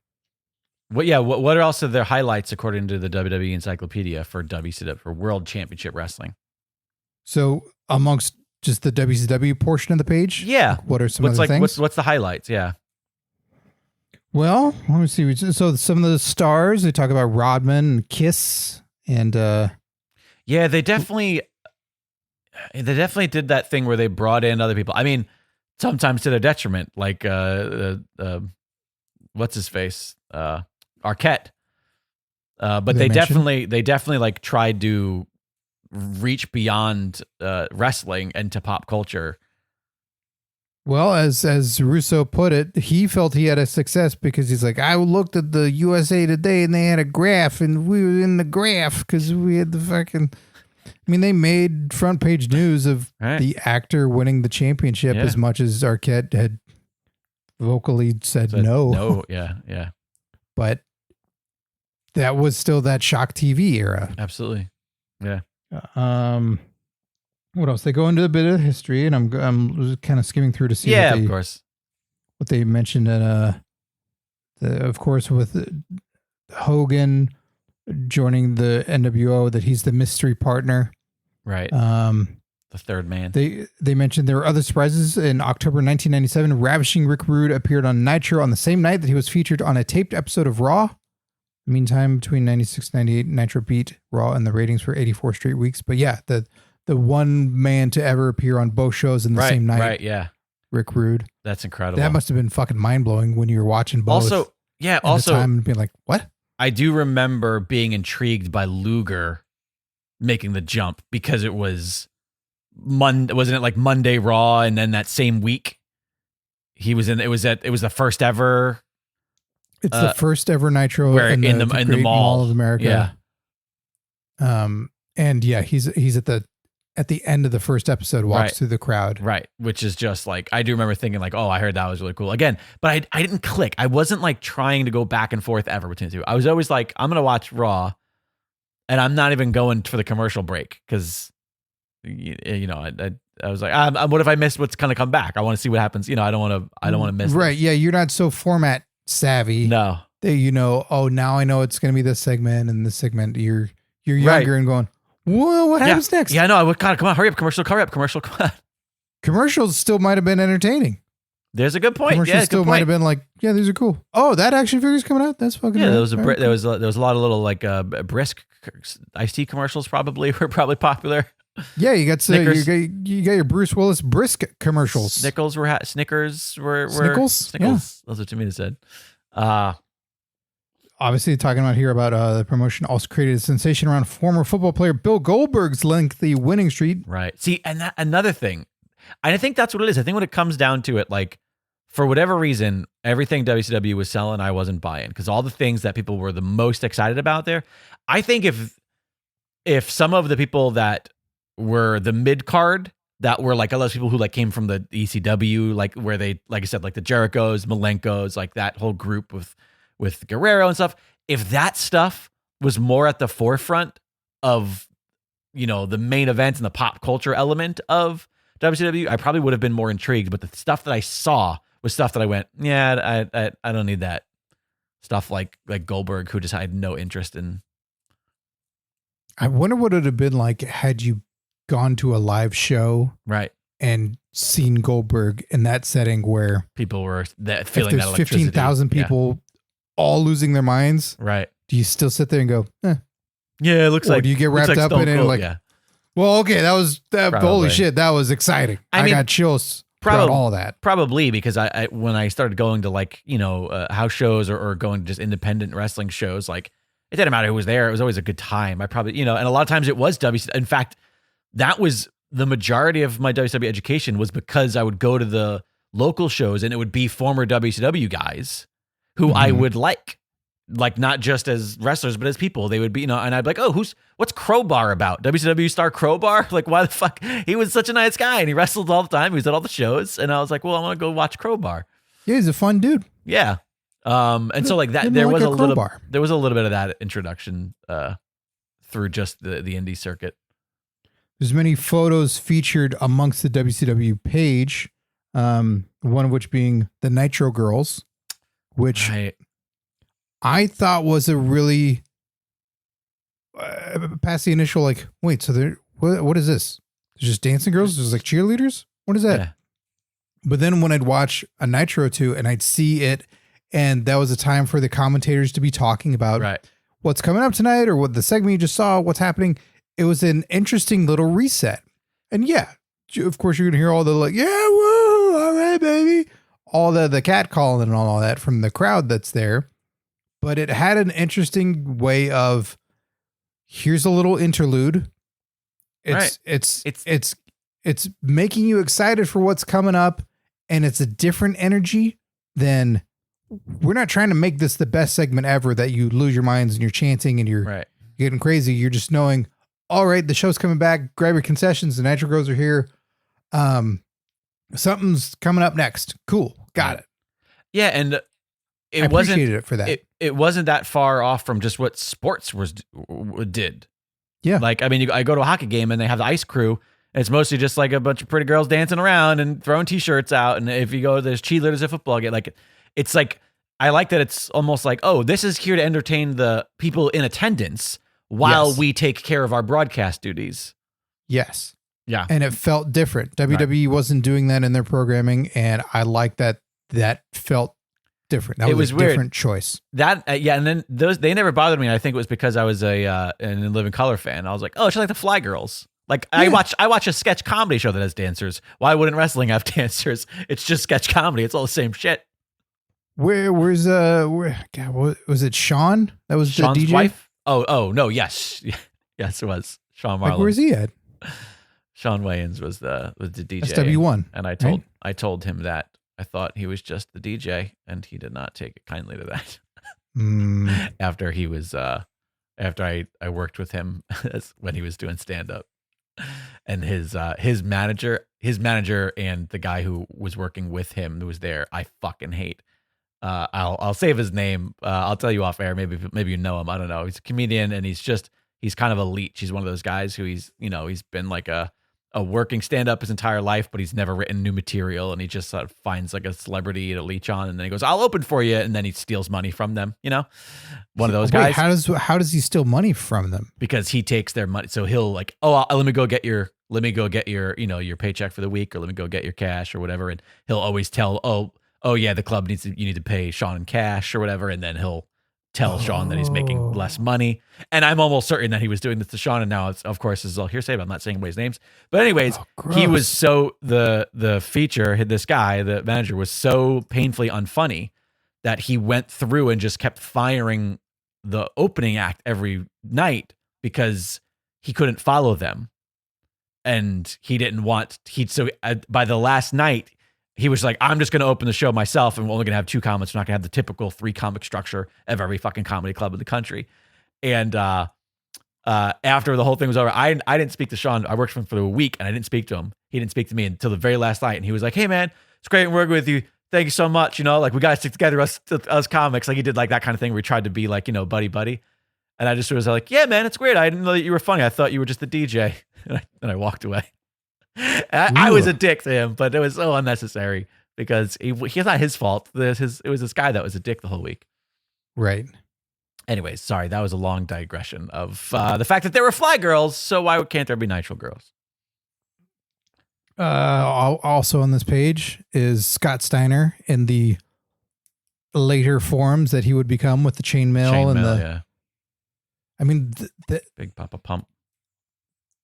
What are also their highlights according to the WWE Encyclopedia for WCW, for World Championship Wrestling? So amongst just the WCW portion of the page? Yeah. What are some other things? What's the highlights? Yeah. Well, let me see. So some of the stars, they talk about Rodman and Kiss and yeah, they definitely did that thing where they brought in other people. I mean, sometimes to their detriment, like what's his face? Arquette. But they definitely like tried to reach beyond wrestling and to pop culture. Well, as Russo put it, he felt he had a success because he's like, I looked at the USA Today and they had a graph and we were in the graph because we had the fucking... I mean, they made front page news of the actor winning the championship as much as Arquette had vocally said no. No, yeah. But that was still that Shock TV era. Absolutely. Yeah. What else? They go into a bit of history, and I'm kind of skimming through to see. Yeah, of course. What they mentioned, of course, with Hogan joining the NWO, that he's the mystery partner. Right. The third man. They mentioned there were other surprises. In October 1997, Ravishing Rick Rude appeared on Nitro on the same night that he was featured on a taped episode of Raw. Meantime, between 96 and 98, Nitro beat Raw in the ratings for 84 straight weeks. But yeah, the one man to ever appear on both shows in the same night. Right, yeah. Rick Rude. That's incredible. That must have been fucking mind-blowing when you were watching both. Also, at the time and being like, what? I do remember being intrigued by Luger making the jump because it was wasn't it like Monday Raw, and then that same week he was in. It was the first ever. It's the first ever Nitro where in the Great Mall of America. Yeah. And yeah, he's at the end of the first episode, walks through the crowd. Right. Which is just like, I do remember thinking like, oh, I heard that was really cool. Again, but I didn't click. I wasn't like trying to go back and forth ever between the two. I was always like, I'm going to watch Raw and I'm not even going for the commercial break because I was like, what if I missed what's gonna come back? I want to see what happens. I don't want to miss. Right? This. Yeah, you're not so format savvy. No. That oh, now I know it's gonna be this segment and this segment. You're younger and going, whoa, what happens next? Yeah, no, God, come on, hurry up, commercial, come on. Commercials still might have been entertaining. There's a good point. Commercials still might have been like, yeah, these are cool. Oh, that action figure's coming out. That's fucking. Yeah, there was a lot of little like brisk iced tea commercials. Were probably popular. Yeah, you got your Bruce Willis brisk commercials. Snickers were Snickles. Yeah. Those are Tamina said. Obviously, talking about the promotion also created a sensation around former football player Bill Goldberg's lengthy winning streak. Right. See, and another thing, and I think that's what it is. I think when it comes down to it, like for whatever reason, everything WCW was selling, I wasn't buying because all the things that people were the most excited about there. I think if some of the people that were the mid card that were like a lot of people who like came from the ECW, like where they, like I said, like the Jerichos, Malenkos, like that whole group with Guerrero and stuff. If that stuff was more at the forefront of, the main events and the pop culture element of WCW, I probably would have been more intrigued. But the stuff that I saw was stuff that I went, yeah, I don't need that stuff like Goldberg, who just had no interest in. I wonder what it would have been like had you gone to a live show, right, and seen Goldberg in that setting where people were feeling that electricity. 15,000 people all losing their minds, right? Do you still sit there and go, yeah, it looks like? Do you get wrapped up in it? Like, well, okay, that was holy shit, that was exciting. I got chills about all that. Probably because I when I started going to house shows or going to just independent wrestling shows, like it didn't matter who was there. It was always a good time. I probably and a lot of times it was WCW. In fact, that was the majority of my WCW education was because I would go to the local shows and it would be former WCW guys who I would like not just as wrestlers, but as people. They would be, and I'd be like, oh, what's Crowbar about? WCW star Crowbar? Like, why the fuck? He was such a nice guy and he wrestled all the time. He was at all the shows. And I was like, well, I want to go watch Crowbar. Yeah, he's a fun dude. Yeah. And so like that, there was a little bit of that introduction through just the indie circuit. There's many photos featured amongst the WCW page, one of which being the Nitro Girls, which I thought was a really past the initial like, wait, so there, what is this? There's just dancing girls? There's like cheerleaders? What is that? Yeah. But then when I'd watch a Nitro 2 and I'd see it, and that was a time for the commentators to be talking about what's coming up tonight or what the segment you just saw, what's happening. It was an interesting little reset. And yeah, of course you're going to hear all the like, yeah, woo, all right, baby. All the cat calling and all that from the crowd that's there. But it had an interesting way of, here's a little interlude. It's making you excited for what's coming up. And it's a different energy than, we're not trying to make this the best segment ever that you lose your minds and you're chanting and you're getting crazy. You're just knowing, all right, the show's coming back. Grab your concessions. The Nitro Girls are here. Something's coming up next. Cool. Got it. Yeah. And I appreciated it for that. It wasn't that far off from just what sports did. Yeah. Like, I mean, I go to a hockey game and they have the ice crew. And it's mostly just like a bunch of pretty girls dancing around and throwing t-shirts out. And if you go, there's cheerleaders at football game. Like, it's like, I like that it's almost like, oh, this is here to entertain the people in attendance while we take care of our broadcast duties. Yes. Yeah. And it felt different. WWE wasn't doing that in their programming. And I like that felt different. That was a weird. Different choice. That, and then they never bothered me. I think it was because I was an In Living Color fan. I was like, oh, it's like the Fly Girls. Like I watch a sketch comedy show that has dancers. Why wouldn't wrestling have dancers? It's just sketch comedy. It's all the same shit. Was it Sean? That was Sean's the DJ? wife? Oh no, yes. Yes, it was. Sean Marlin. Like, where's he at? Sean Wayans was the DJ. SW1. And I told him that I thought he was just the DJ, and he did not take it kindly to that. After he was after I worked with him when he was doing stand up. And his manager and the guy who was working with him who was there, I fucking hate. I'll save his name. I'll tell you off air. Maybe you know him. I don't know. He's a comedian and he's kind of a leech. He's one of those guys who he's been like a a working stand-up his entire life, but he's never written new material, and he just sort of finds like a celebrity to leech on, and then he goes, "I'll open for you," and then he steals money from them. One of those guys. How does he steal money from them? Because he takes their money. So he'll like, "Oh, let me go get your your paycheck for the week, or let me go get your cash or whatever," and he'll always tell, "Oh yeah, the club you need to pay Sean in cash or whatever," and then he'll tell Sean that he's making less money. And I'm almost certain that he was doing this to Sean, and now it's, of course, this is all hearsay, but I'm not saying anybody's names. But anyways, he was so, the feature, this guy, the manager, was so painfully unfunny that he went through and just kept firing the opening act every night because he couldn't follow them. And he didn't want, by the last night, he was like, "I'm just going to open the show myself, and we're only going to have 2 comics. We're not going to have the typical 3 comic structure of every fucking comedy club in the country." And after the whole thing was over, I didn't speak to Sean. I worked for him for a week, and I didn't speak to him. He didn't speak to me until the very last night. And he was like, "Hey, man, it's great working with you. Thank you so much. Like, we got to stick together, us comics." Like, he did like that kind of thing where he tried to be like, buddy. And I just was like, "Yeah, man, it's great. I didn't know that you were funny. I thought you were just the DJ." And I walked away. I was a dick to him, but it was so unnecessary because it's not his fault. It was this guy that was a dick the whole week. Right. Anyways, sorry, that was a long digression of the fact that there were Fly Girls, so why can't there be Nitro Girls? Also on this page is Scott Steiner in the later forms that he would become with the chainmail. Yeah. I mean, Big Papa Pump.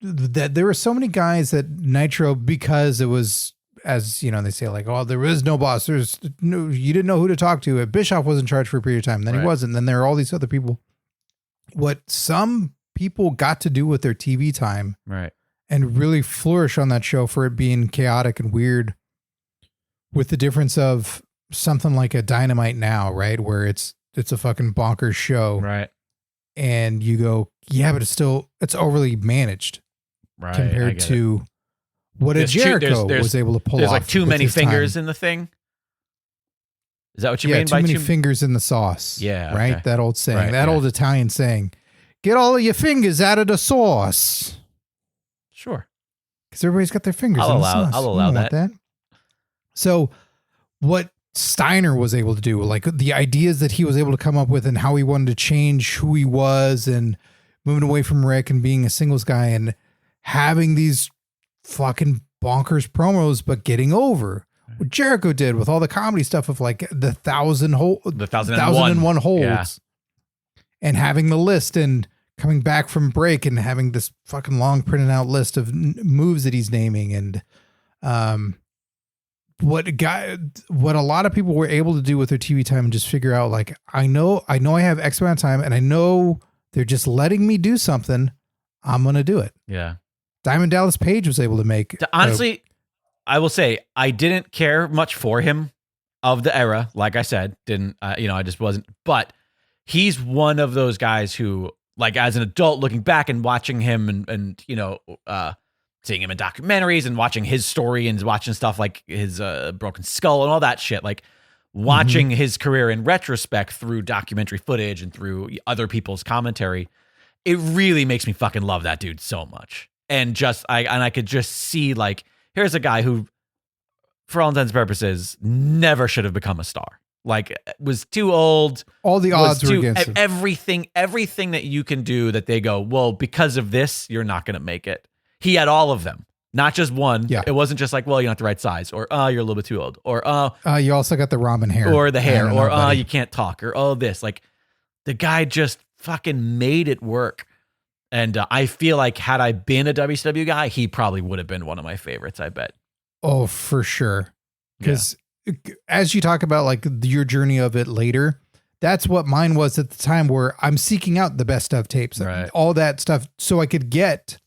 That there were so many guys that Nitro, because it was, as they say, like, "Oh, there is no boss. You didn't know who to talk to." Bischoff was in charge for a period of time. Then he wasn't. Then there are all these other people. What some people got to do with their TV time, right, and really flourish on that show for it being chaotic and weird, with the difference of something like a Dynamite now, right, where it's a fucking bonkers show, right, and you go, yeah, but it's overly managed. Right, compared to what a Jericho was able to pull off. There's like too many fingers in the thing. Is that what you mean by too many fingers in the sauce? Yeah. Right? Okay. That old saying, old Italian saying, "Get all of your fingers out of the sauce." Sure. Because everybody's got their fingers in the sauce. I'll allow that. So what Steiner was able to do, like the ideas that he was able to come up with and how he wanted to change who he was and moving away from Rick and being a singles guy and having these fucking bonkers promos, but getting over what Jericho did with all the comedy stuff of like the 1001 holds, and having the list and coming back from break and having this fucking long printed out list of moves that he's naming. And, what a lot of people were able to do with their TV time and just figure out, like, I know I have X amount of time and I know they're just letting me do something. I'm going to do it. Yeah. Diamond Dallas Page was able to make. Honestly, I will say I didn't care much for him of the era. Like I said, I just wasn't. But he's one of those guys who, like, as an adult looking back and watching him and seeing him in documentaries and watching his story and watching stuff like his Broken Skull and all that shit, like watching his career in retrospect through documentary footage and through other people's commentary, it really makes me fucking love that dude so much. And I could just see, like, here's a guy who, for all intents and purposes, never should have become a star. Like, was too old. All the odds were against him. Everything that you can do that they go, well, because of this, you're not going to make it. He had all of them, not just one. Yeah. It wasn't just like, well, you're not the right size, or you're a little bit too old, or you also got the ramen hair, or the hair, or you can't talk, or this. Like, the guy just fucking made it work. And I feel like had I been a WCW guy, he probably would have been one of my favorites, I bet. Oh, for sure. Because as you talk about like your journey of it later, that's what mine was at the time, where I'm seeking out the best of tapes, right, all that stuff, so I could get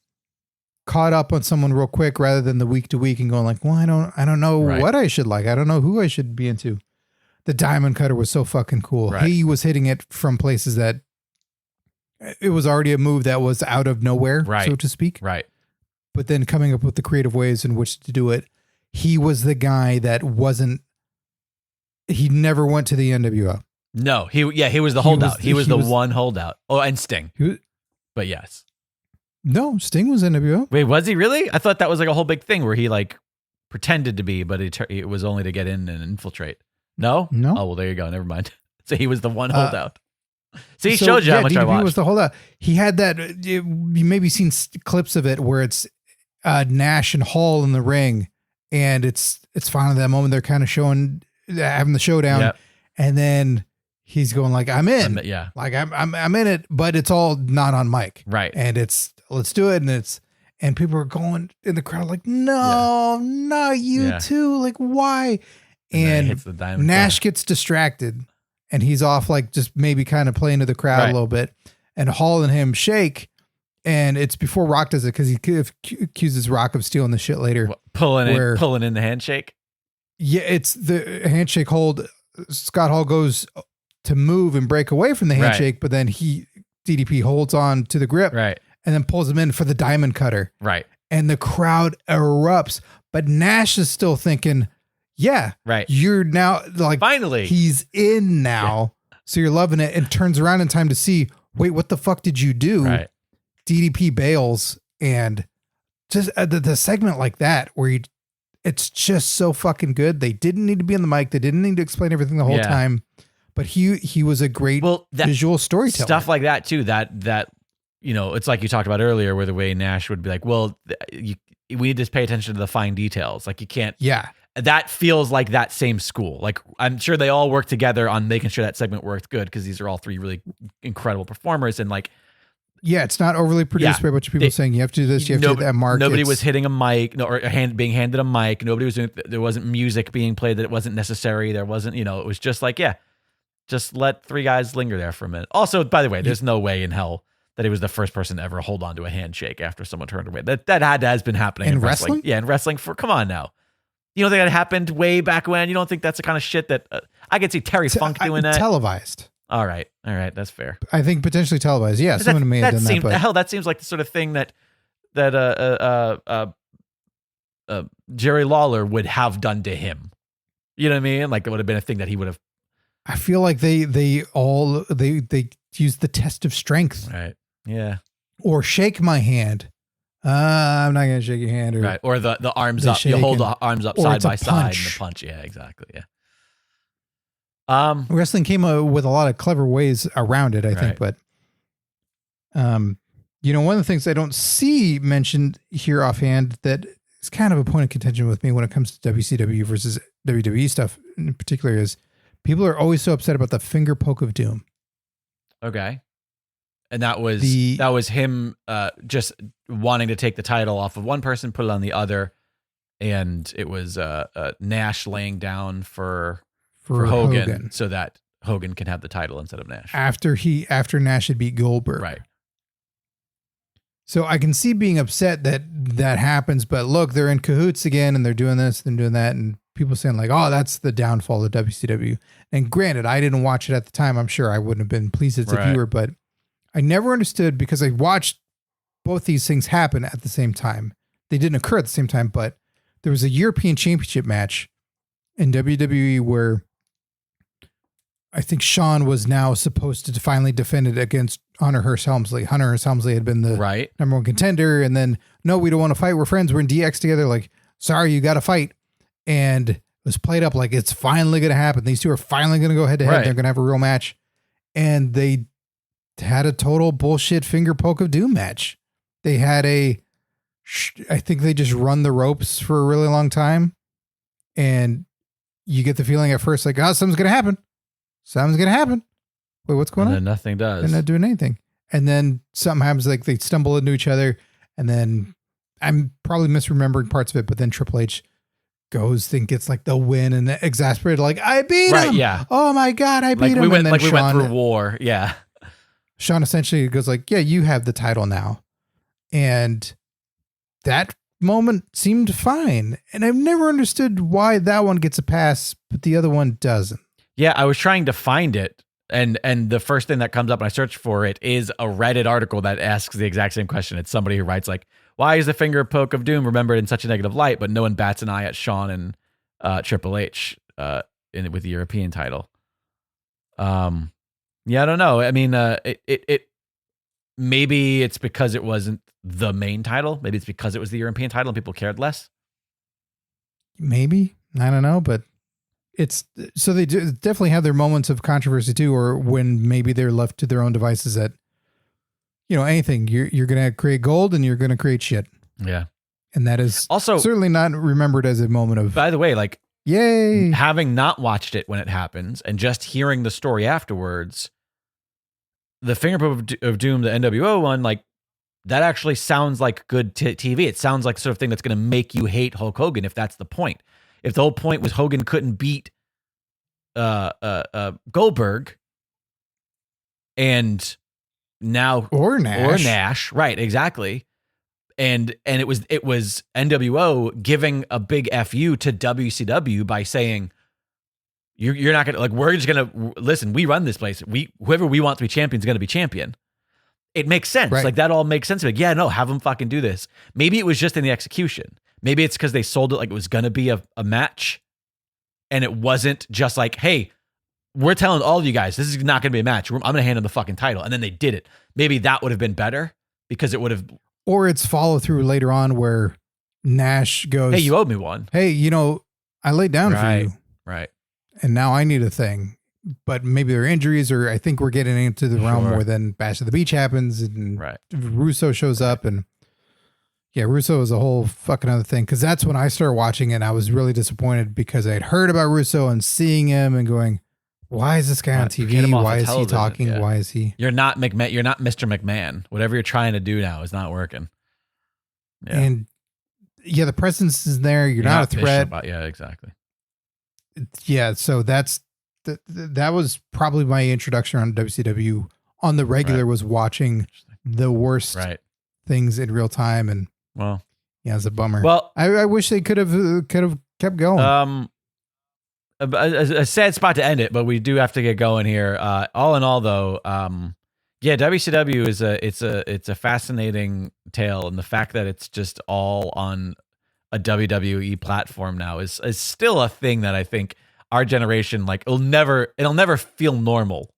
caught up on someone real quick rather than the week to week and going like, well, I don't know what I should like. I don't know who I should be into. The Diamond Cutter was so fucking cool. Right. He was hitting it from places that it was already a move that was out of nowhere, so to speak. Right. But then coming up with the creative ways in which to do it, he was the guy that he never went to the NWO. No, he was the holdout. He was the one holdout. Oh, and Sting. But yes. No, Sting was NWO. Wait, was he really? I thought that was like a whole big thing where he like pretended to be, but it was only to get in and infiltrate. No? No. Oh, well, there you go. Never mind. So he was the one holdout. See, he showed you how much DDP I watched. Was the holdout. He had that, you maybe seen clips of it where it's Nash and Hall in the ring, and it's finally that moment they're kind of having the showdown, yep. And then he's going like, I'm in. Yeah. Like I'm in it, but it's all not on mic. Right. And let's do it. And people are going in the crowd like, no, not you too. Like, why? And Nash gets distracted and he's off, like just maybe kind of playing to the crowd a little bit, and Hall and him shake. And it's before Rock does it, because he accuses Rock of stealing the shit later. Pulling in the handshake. Yeah, it's the handshake hold. Scott Hall goes to move and break away from the handshake, but then DDP holds on to the grip, and then pulls him in for the diamond cutter. Right. And the crowd erupts, but Nash is still thinking, you're now like, finally he's in now. Yeah. So you're loving it, and turns around in time to see, wait, what the fuck did you do? Right. DDP bails, and just the segment like that where it's just so fucking good. They didn't need to be on the mic. They didn't need to explain everything the whole time, but he was a great visual storyteller. Stuff like that too. That it's like you talked about earlier, where the way Nash would be like, well, we need to pay attention to the fine details. Like you can't. Yeah. That feels like that same school. Like I'm sure they all work together on making sure that segment worked good, because these are all three really incredible performers, and like. Yeah, it's not overly produced by a bunch of people saying you have to do this, you have to do that mark. Nobody was hitting a mic, or being handed a mic. Nobody was doing. There wasn't music being played that it wasn't necessary. There wasn't, it was just like, just let three guys linger there for a minute. Also, by the way, there's no way in hell that he was the first person to ever hold on to a handshake after someone turned away. That has been happening in wrestling. Yeah, in wrestling. Come on now. You don't think that happened way back when? You don't think that's the kind of shit that I could see Terry Funk doing that? Televised. All right, that's fair. I think potentially televised. Yeah, someone may have done that. But hell, that seems like the sort of thing that Jerry Lawler would have done to him. You know what I mean? Like it would have been a thing that he would have. I feel like they use the test of strength. Right. Yeah. Or shake my hand. I'm not gonna shake your hand. Or the arms up. You hold the arms up side by side and the punch. Yeah, exactly. Yeah. Wrestling came with a lot of clever ways around it, I think, but one of the things I don't see mentioned here offhand that is kind of a point of contention with me when it comes to WCW versus WWE stuff in particular is people are always so upset about the finger poke of doom. Okay. And that was him just wanting to take the title off of one person, put it on the other, and it was Nash laying down for Hogan, so that Hogan can have the title instead of Nash. After Nash had beat Goldberg. Right. So I can see being upset that happens, but look, they're in cahoots again and they're doing this and doing that, and people saying like, oh, that's the downfall of WCW. And granted, I didn't watch it at the time. I'm sure I wouldn't have been pleased as a viewer, but I never understood, because I watched both these things happen at the same time. They didn't occur at the same time, but there was a European Championship match in WWE where I think Shawn was now supposed to finally defend it against Hunter Hearst Helmsley. Hunter Hearst Helmsley had been the number one contender. And then, no, we don't want to fight. We're friends. We're in DX together. Like, sorry, you got to fight. And it was played up like it's finally going to happen. These two are finally going to go head to head. They're going to have a real match. And they had a total bullshit finger poke of doom match. They had I think they just run the ropes for a really long time. And you get the feeling at first like, oh, something's going to happen. Something's going to happen. Wait, what's going on? And then nothing does. They're not doing anything. And then something happens, like they stumble into each other. And then I'm probably misremembering parts of it, but then Triple H gets like the win and exasperated, like, I beat him. Yeah. Oh my God, I beat him. We went through war. Yeah. Shawn essentially goes like, yeah, you have the title now. And that moment seemed fine. And I've never understood why that one gets a pass, but the other one doesn't. Yeah, I was trying to find it, and the first thing that comes up when I search for it is a Reddit article that asks the exact same question. It's somebody who writes like, why is the finger poke of doom remembered in such a negative light, but no one bats an eye at Shawn and Triple H with the European title? Yeah, I don't know. I mean, maybe it's because it wasn't the main title. Maybe it's because it was the European title and people cared less. Maybe. I don't know, but it's so they definitely have their moments of controversy too, or when maybe they're left to their own devices that, anything you're going to create gold and you're going to create shit. Yeah. And that is also certainly not remembered as a moment of, by the way, like, yay, having not watched it when it happens and just hearing the story afterwards, the Fingerprint of Doom, the NWO one, like, that actually sounds like good TV. It sounds like the sort of thing that's going to make you hate Hulk Hogan if that's the point. If the whole point was Hogan couldn't beat Goldberg, and now or Nash, right? Exactly. And it was NWO giving a big FU to WCW by saying, you're not gonna, like, we're just gonna listen. We run this place. Whoever we want to be champion is gonna be champion. It makes sense. Right. Like, that all makes sense. Like, yeah, no, have them fucking do this. Maybe it was just in the execution. Maybe it's because they sold it like it was going to be a match, and it wasn't just like, hey, we're telling all of you guys, this is not going to be a match. I'm going to hand them the fucking title. And then they did it. Maybe that would have been better because it would have. Or it's follow through later on where Nash goes, hey, you owed me one. Hey, I laid down for you. Right. And now I need a thing. But maybe there are injuries, or I think we're getting into the realm where then Bash at the Beach happens and Russo shows up, and Russo is a whole fucking other thing. Cause that's when I started watching it and I was really disappointed because I'd heard about Russo and seeing him and going, why is this guy on TV? Why is he talking? Yeah. Why is he? You're not McMahon. You're not Mr. McMahon. Whatever you're trying to do now is not working. Yeah. And the presence is there. You're not a threat. Yeah, exactly. Yeah. So that was probably my introduction on WCW on the regular, was watching the worst things in real time. And it's a bummer. Well, I wish they could have kept going. A sad spot to end it, but we do have to get going here. All in all, though, WCW is a fascinating tale, and the fact that it's just all on a WWE platform now is still a thing that I think our generation, like, it'll never feel normal.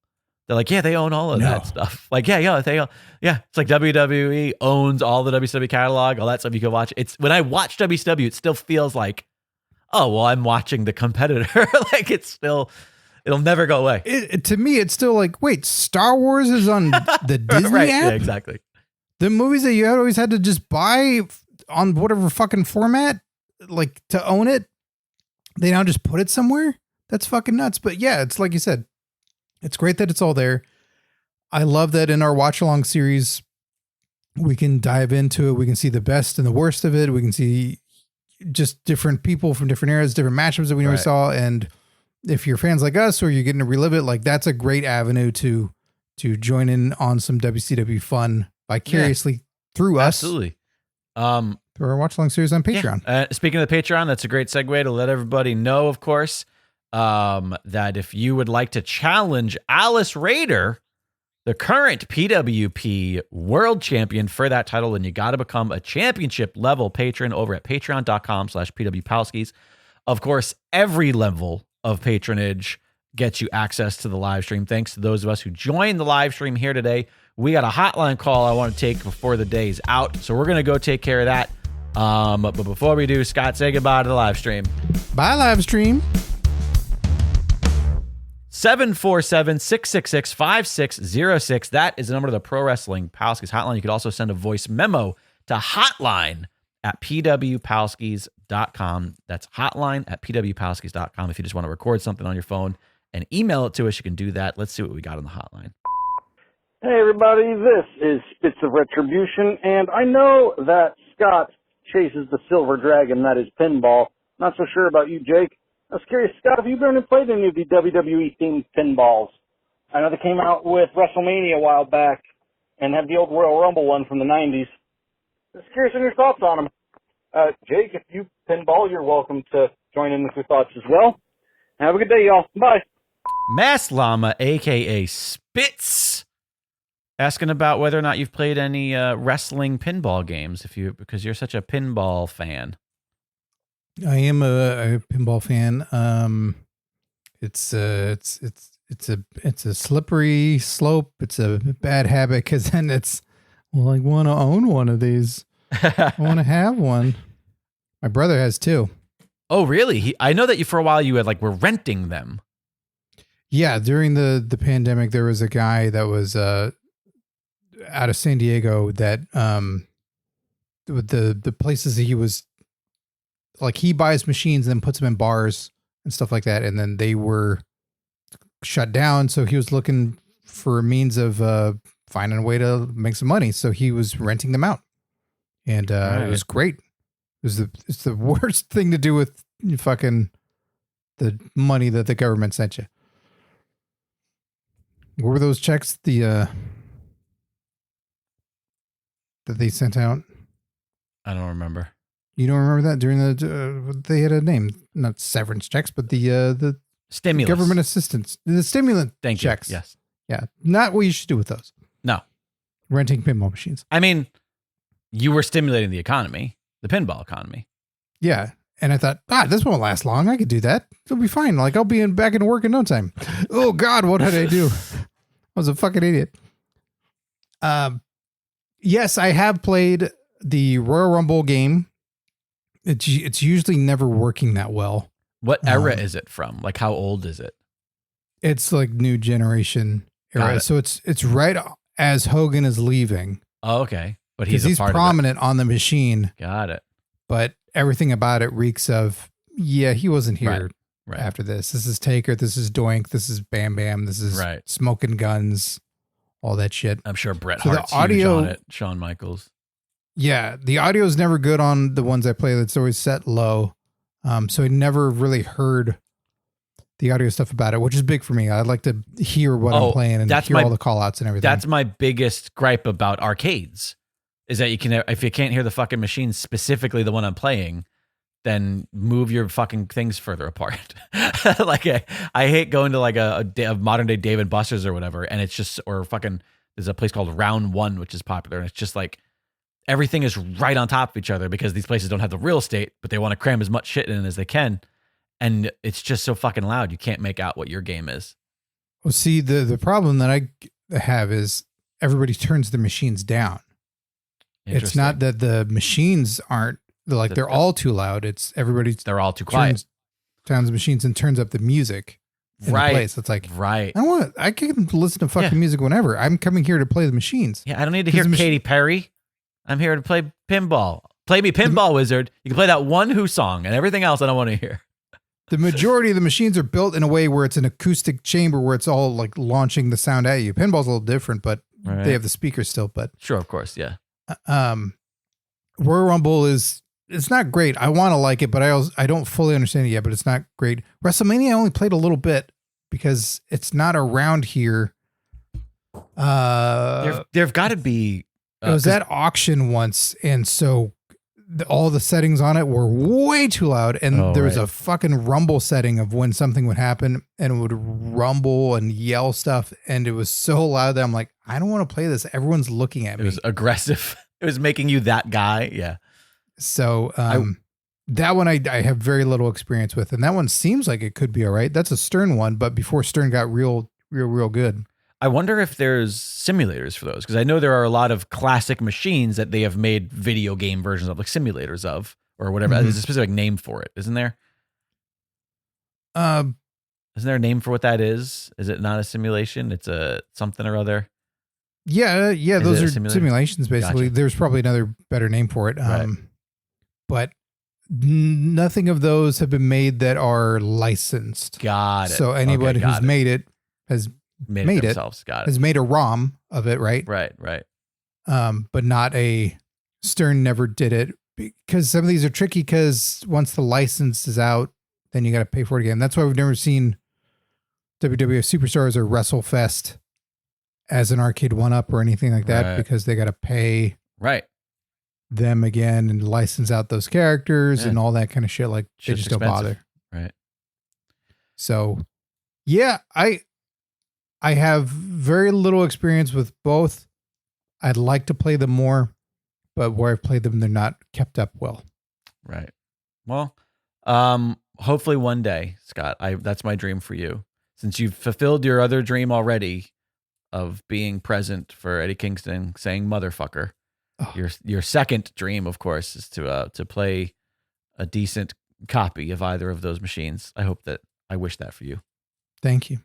They're like, yeah, they own all of that stuff. Like, it's like WWE owns all the WCW catalog, all that stuff you can watch. It's when I watch WCW, it still feels like, oh, well, I'm watching the competitor. Like, it'll never go away. To me, it's still like, wait, Star Wars is on the Disney app? Yeah, exactly. The movies that you always had to just buy on whatever fucking format, like, to own it, they now just put it somewhere? That's fucking nuts. But yeah, it's like you said, it's great that it's all there. I love that in our watch along series, we can dive into it. We can see the best and the worst of it. We can see just different people from different eras, different matchups that we never saw. And if you're fans like us, or you're getting to relive it, like, that's a great avenue to join in on some WCW fun vicariously through us. Absolutely. Through our watch along series on Patreon. Yeah. Speaking of the Patreon, that's a great segue to let everybody know, of course, that if you would like to challenge Alice Raider, the current PWP world champion, for that title, then you got to become a championship level patron over at patreon.com/PWPalskis. Of course, every level of patronage gets you access to the live stream. Thanks to those of us who joined the live stream here today. We got a hotline call I want to take before the day's out, so we're going to go take care of that. But before we do, Scott, say goodbye to the live stream. Bye, live stream. 747-666-5606. That is the number to the Pro Wrestling Palskis hotline. You could also send a voice memo to hotline@pwpalskis.com. That's hotline@pwpalskis.com. If you just want to record something on your phone and email it to us, you can do that. Let's see what we got on the hotline. Hey, everybody. This is Spits of Retribution, and I know that Scott chases the silver dragon that is pinball. Not so sure about you, Jake. I was curious, Scott, have you ever played any of the WWE-themed pinballs? I know they came out with WrestleMania a while back and have the old Royal Rumble one from the 90s. Just curious on your thoughts on them. Jake, if you pinball, you're welcome to join in with your thoughts as well. Have a good day, y'all. Bye. Mass Llama, a.k.a. Spitz, asking about whether or not you've played any wrestling pinball games, because you're such a pinball fan. I am a pinball fan. It's a slippery slope. It's a bad habit, because then it's Well, I want to own one of these. I want to have one. My brother has 2. Oh, really? I know that you for a while you had were renting them. Yeah, during the pandemic, there was a guy that was out of San Diego that with the places that he was he buys machines and then puts them in bars and stuff like that, and then they were shut down. So he was looking for a means of finding a way to make some money. So he was renting them out, and It was great. It's the worst thing to do with fucking the money that the government sent you. What were those checks that they sent out? I don't remember. You don't remember that during they had a name, not severance checks, but the stimulus, government assistance, the stimulant checks. Yes. Yeah. Not what you should do with those. No. Renting pinball machines. I mean, you were stimulating the economy, the pinball economy. Yeah. And I thought, this won't last long. I could do that. It'll be fine. I'll be back into work in no time. Oh God, what did I do? I was a fucking idiot. Yes, I have played the Royal Rumble game. It's usually never working that well. What era is it from? How old is it? It's new generation era. So it's right as Hogan is leaving. Oh, okay. But he's prominent on the machine. Got it. But everything about it reeks of, he wasn't here after this. This is Taker. This is Doink. This is Bam Bam. This is Smoking Guns. All that shit. I'm sure Bret Hart's huge on it. Shawn Michaels. Yeah, the audio is never good on the ones I play. It's always set low. So I never really heard the audio stuff about it, which is big for me. I like to hear what I'm playing and hear all the call outs and everything. That's my biggest gripe about arcades is that if you can't hear the fucking machine, specifically the one I'm playing, then move your fucking things further apart. I hate going to a modern day Dave & Buster's or whatever. And it's just, there's a place called Round One, which is popular. And it's just everything is right on top of each other because these places don't have the real estate, but they want to cram as much shit in as they can. And it's just so fucking loud. You can't make out what your game is. Well, see, the problem that I have is everybody turns the machines down. It's not that the machines aren't they're all too loud. It's they're all too quiet. Turns the machines and turns up the music. In the place. It's right. I can listen to fucking music whenever. I'm coming here to play the machines. Yeah, I don't need to hear Katy Perry. I'm here to play pinball. Play me Pinball Wizard. You can play that one Who song and everything else I don't want to hear. The majority of the machines are built in a way where it's an acoustic chamber where it's all launching the sound at you. Pinball's a little different, but they have the speakers still. But sure, of course, yeah. Royal Rumble it's not great. I want to like it, but I don't fully understand it yet, but it's not great. WrestleMania I only played a little bit because it's not around here. There've got to be. It was at auction once, and so all the settings on it were way too loud, and there was a fucking rumble setting of when something would happen, and it would rumble and yell stuff, and it was so loud that I'm like, I don't want to play this. Everyone's looking at me. It was aggressive. It was making you that guy. Yeah. So that one I have very little experience with, and that one seems like it could be all right. That's a Stern one, but before Stern got real good. I wonder if there's simulators for those, because I know there are a lot of classic machines that they have made video game versions of, simulators of, or whatever. There's a specific name for it, isn't there? Isn't there a name for what that is? Is it not a simulation? It's a something or other. Yeah. Those are simulations, basically. Gotcha. There's probably another better name for it. But nothing of those have been made that are licensed. Got it. So anybody who's made it has made it themselves. Got it. Has made a ROM of it, right? Right. But not a Stern never did it, because some of these are tricky, because once the license is out, then you got to pay for it again. That's why we've never seen WWF Superstars or WrestleFest as an arcade one-up or anything like that, because they got to pay them again and license out those characters and all that kind of shit. They just don't bother. Right. So, yeah, I have very little experience with both. I'd like to play them more, but where I've played them, they're not kept up well. Right. Well, hopefully one day, Scott, that's my dream for you. Since you've fulfilled your other dream already of being present for Eddie Kingston saying motherfucker. Oh. Your second dream, of course, is to play a decent copy of either of those machines. I wish that for you. Thank you.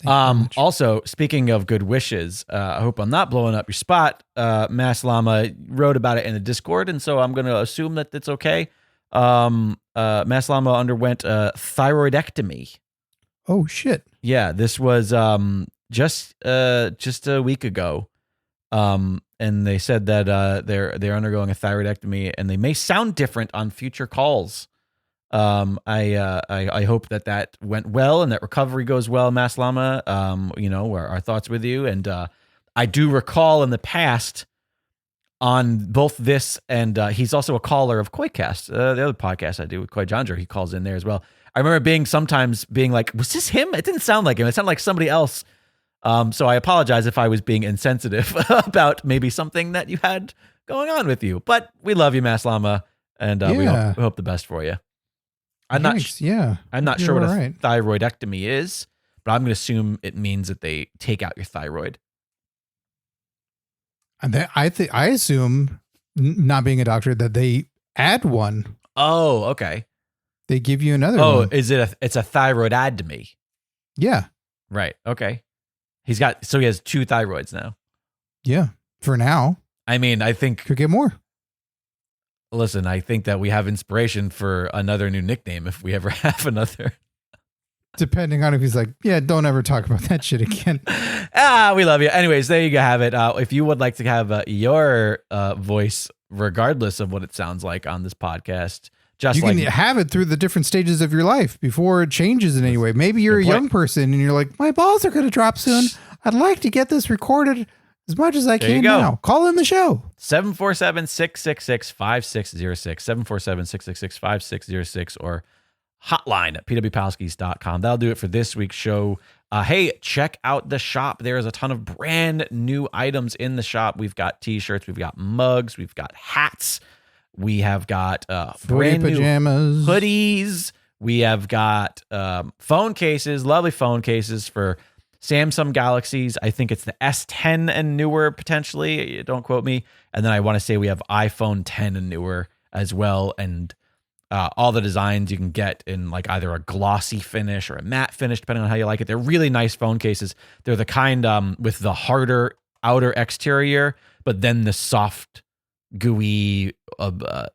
Also, speaking of good wishes, I hope I'm not blowing up your spot. Mass Llama wrote about it in the Discord, and so I'm going to assume that it's okay. Mass Llama underwent a thyroidectomy. Oh shit! Yeah, this was just a week ago, and they said that they're undergoing a thyroidectomy, and they may sound different on future calls. I hope that went well and that recovery goes well, Mass Llama. Our thoughts with you. And I do recall in the past on both this and he's also a caller of Koicast, the other podcast I do with Koi Jonger. He calls in there as well. I remember sometimes being like, was this him? It didn't sound like him. It sounded like somebody else. So I apologize if I was being insensitive about maybe something that you had going on with you. But we love you, Mass Llama, and we hope the best for you. I'm not sure what a thyroidectomy is, but I'm going to assume it means that they take out your thyroid. And I assume, not being a doctor, that they add one. Oh, okay. They give you another one. Oh, it's a thyroidotomy? Yeah. Right. Okay. He has 2 thyroids now. Yeah. For now. I mean, I think could get more. Listen, I think that we have inspiration for another new nickname if we ever have another. Depending on if he's like, yeah, don't ever talk about that shit again. We love you. Anyways, there you have it. If you would like to have your voice, regardless of what it sounds like on this podcast, you can have it through the different stages of your life before it changes in any way. Maybe you're a young person and you're like, my balls are going to drop soon. I'd like to get this recorded as much as I can now. Call in the show. 747-666-5606. 747-666-5606 or hotline at pwpalskis.com. That'll do it for this week's show. Hey, check out the shop. There is a ton of brand new items in the shop. We've got t-shirts, we've got mugs, we've got hats, we have got brand pajamas, new hoodies. We have got phone cases, lovely phone cases for Samsung Galaxies. I think it's the S10 and newer, potentially. Don't quote me. And then I want to say we have iPhone 10 and newer as well. And all the designs you can get in like either a glossy finish or a matte finish, depending on how you like it. They're really nice phone cases. They're the kind with the harder outer exterior, but then the soft, gooey,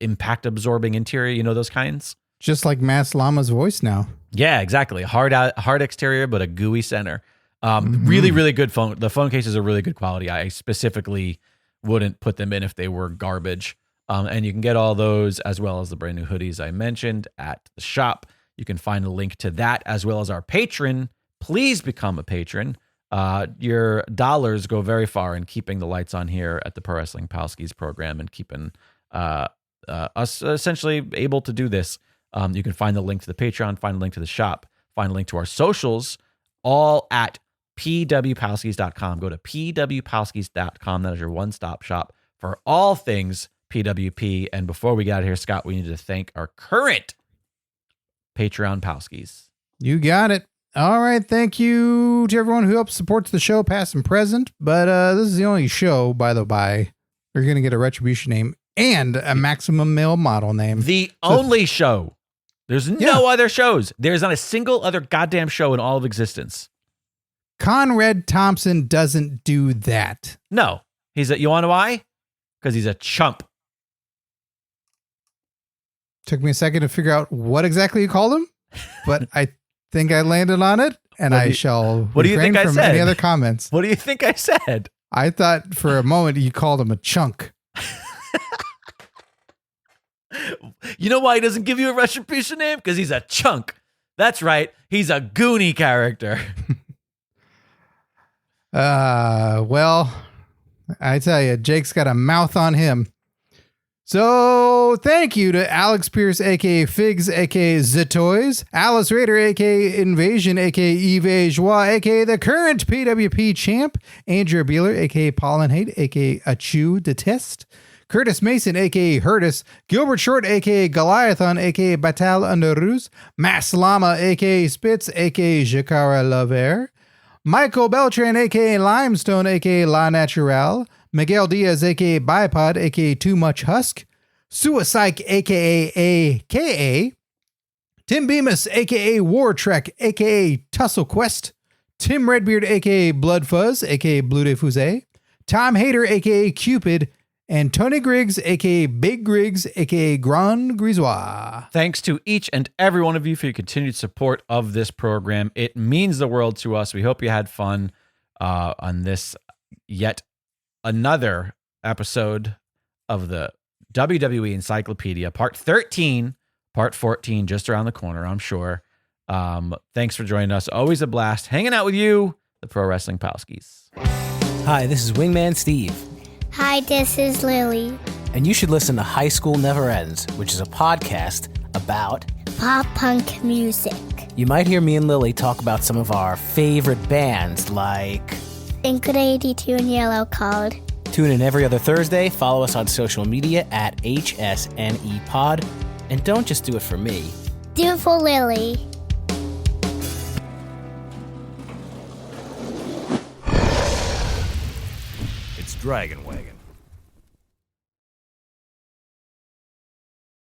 impact absorbing interior. You know those kinds? Just like Mass Llama's voice now. Yeah, exactly. Hard exterior, but a gooey center. Really, really good phone. The phone cases are really good quality. I specifically wouldn't put them in if they were garbage. And you can get all those as well as the brand new hoodies I mentioned at the shop. You can find a link to that as well as our Patreon. Please become a patron. Your dollars go very far in keeping the lights on here at the Pro Wrestling Palskis program and keeping us essentially able to do this. You can find the link to the Patreon, find a link to the shop, find a link to our socials, all at pwpalskis.com. Go to pwpalskis.com. That is your one-stop shop for all things PWP. And before we get out of here, Scott, we need to thank our current Patreon Palskis. You got it. All right. Thank you to everyone who helps supports the show, past and present. But this is the only show, by the by. You're going to get a Retribution name and a Maximum Male Model name. The only show. There's no other shows. There's not a single other goddamn show in all of existence. Conrad Thompson doesn't do that. No. You want to know why? Because he's a chump. Took me a second to figure out what exactly you called him, but I think I landed on it, and I shall refrain from any other comments. What do you think I said? I thought for a moment you called him a chunk. You know why he doesn't give you a Retribution name? Because he's a chunk. That's right. He's a Goonie character. Well, I tell you, Jake's got a mouth on him. So thank you to Alex Pierce, a.k.a. Figs, a.k.a. Zatoys, Alice Raider, a.k.a. Invasion, a.k.a. Yves Joie, a.k.a. the current PWP champ, Andrea Beeler, a.k.a. Pollen Hate, a.k.a. Achu Detest, Curtis Mason, a.k.a. Hurtis, Gilbert Short, a.k.a. Goliathon, a.k.a. Batal Underruz, Mass Llama, a.k.a. Spitz, a.k.a. Jakara Lover, Michael Beltran, a.k.a. Limestone, a.k.a. La Natural. Miguel Diaz, a.k.a. Bipod, a.k.a. Too Much Husk. Suicide, a.k.a. Tim Bemis, a.k.a. War Trek, a.k.a. Tussle Quest. Tim Redbeard, a.k.a. Blood Fuzz, a.k.a. Blue de Fusée. Tom Hader, a.k.a. Cupid. And Tony Griggs, a.k.a. Big Griggs, a.k.a. Grand Grisois. Thanks to each and every one of you for your continued support of this program. It means the world to us. We hope you had fun on this yet another episode of the WWE Encyclopedia, Part 13, Part 14, just around the corner, I'm sure. Thanks for joining us. Always a blast hanging out with you, the Pro Wrestling Palskis. Hi, this is Wingman Steve. Hi, this is Lily. And you should listen to High School Never Ends, which is a podcast about pop punk music. You might hear me and Lily talk about some of our favorite bands like Blink 82 and Yellow Card. Tune in every other Thursday. Follow us on social media at HSNEPod. And don't just do it for me. Do it for Lily. It's Dragon Wagon.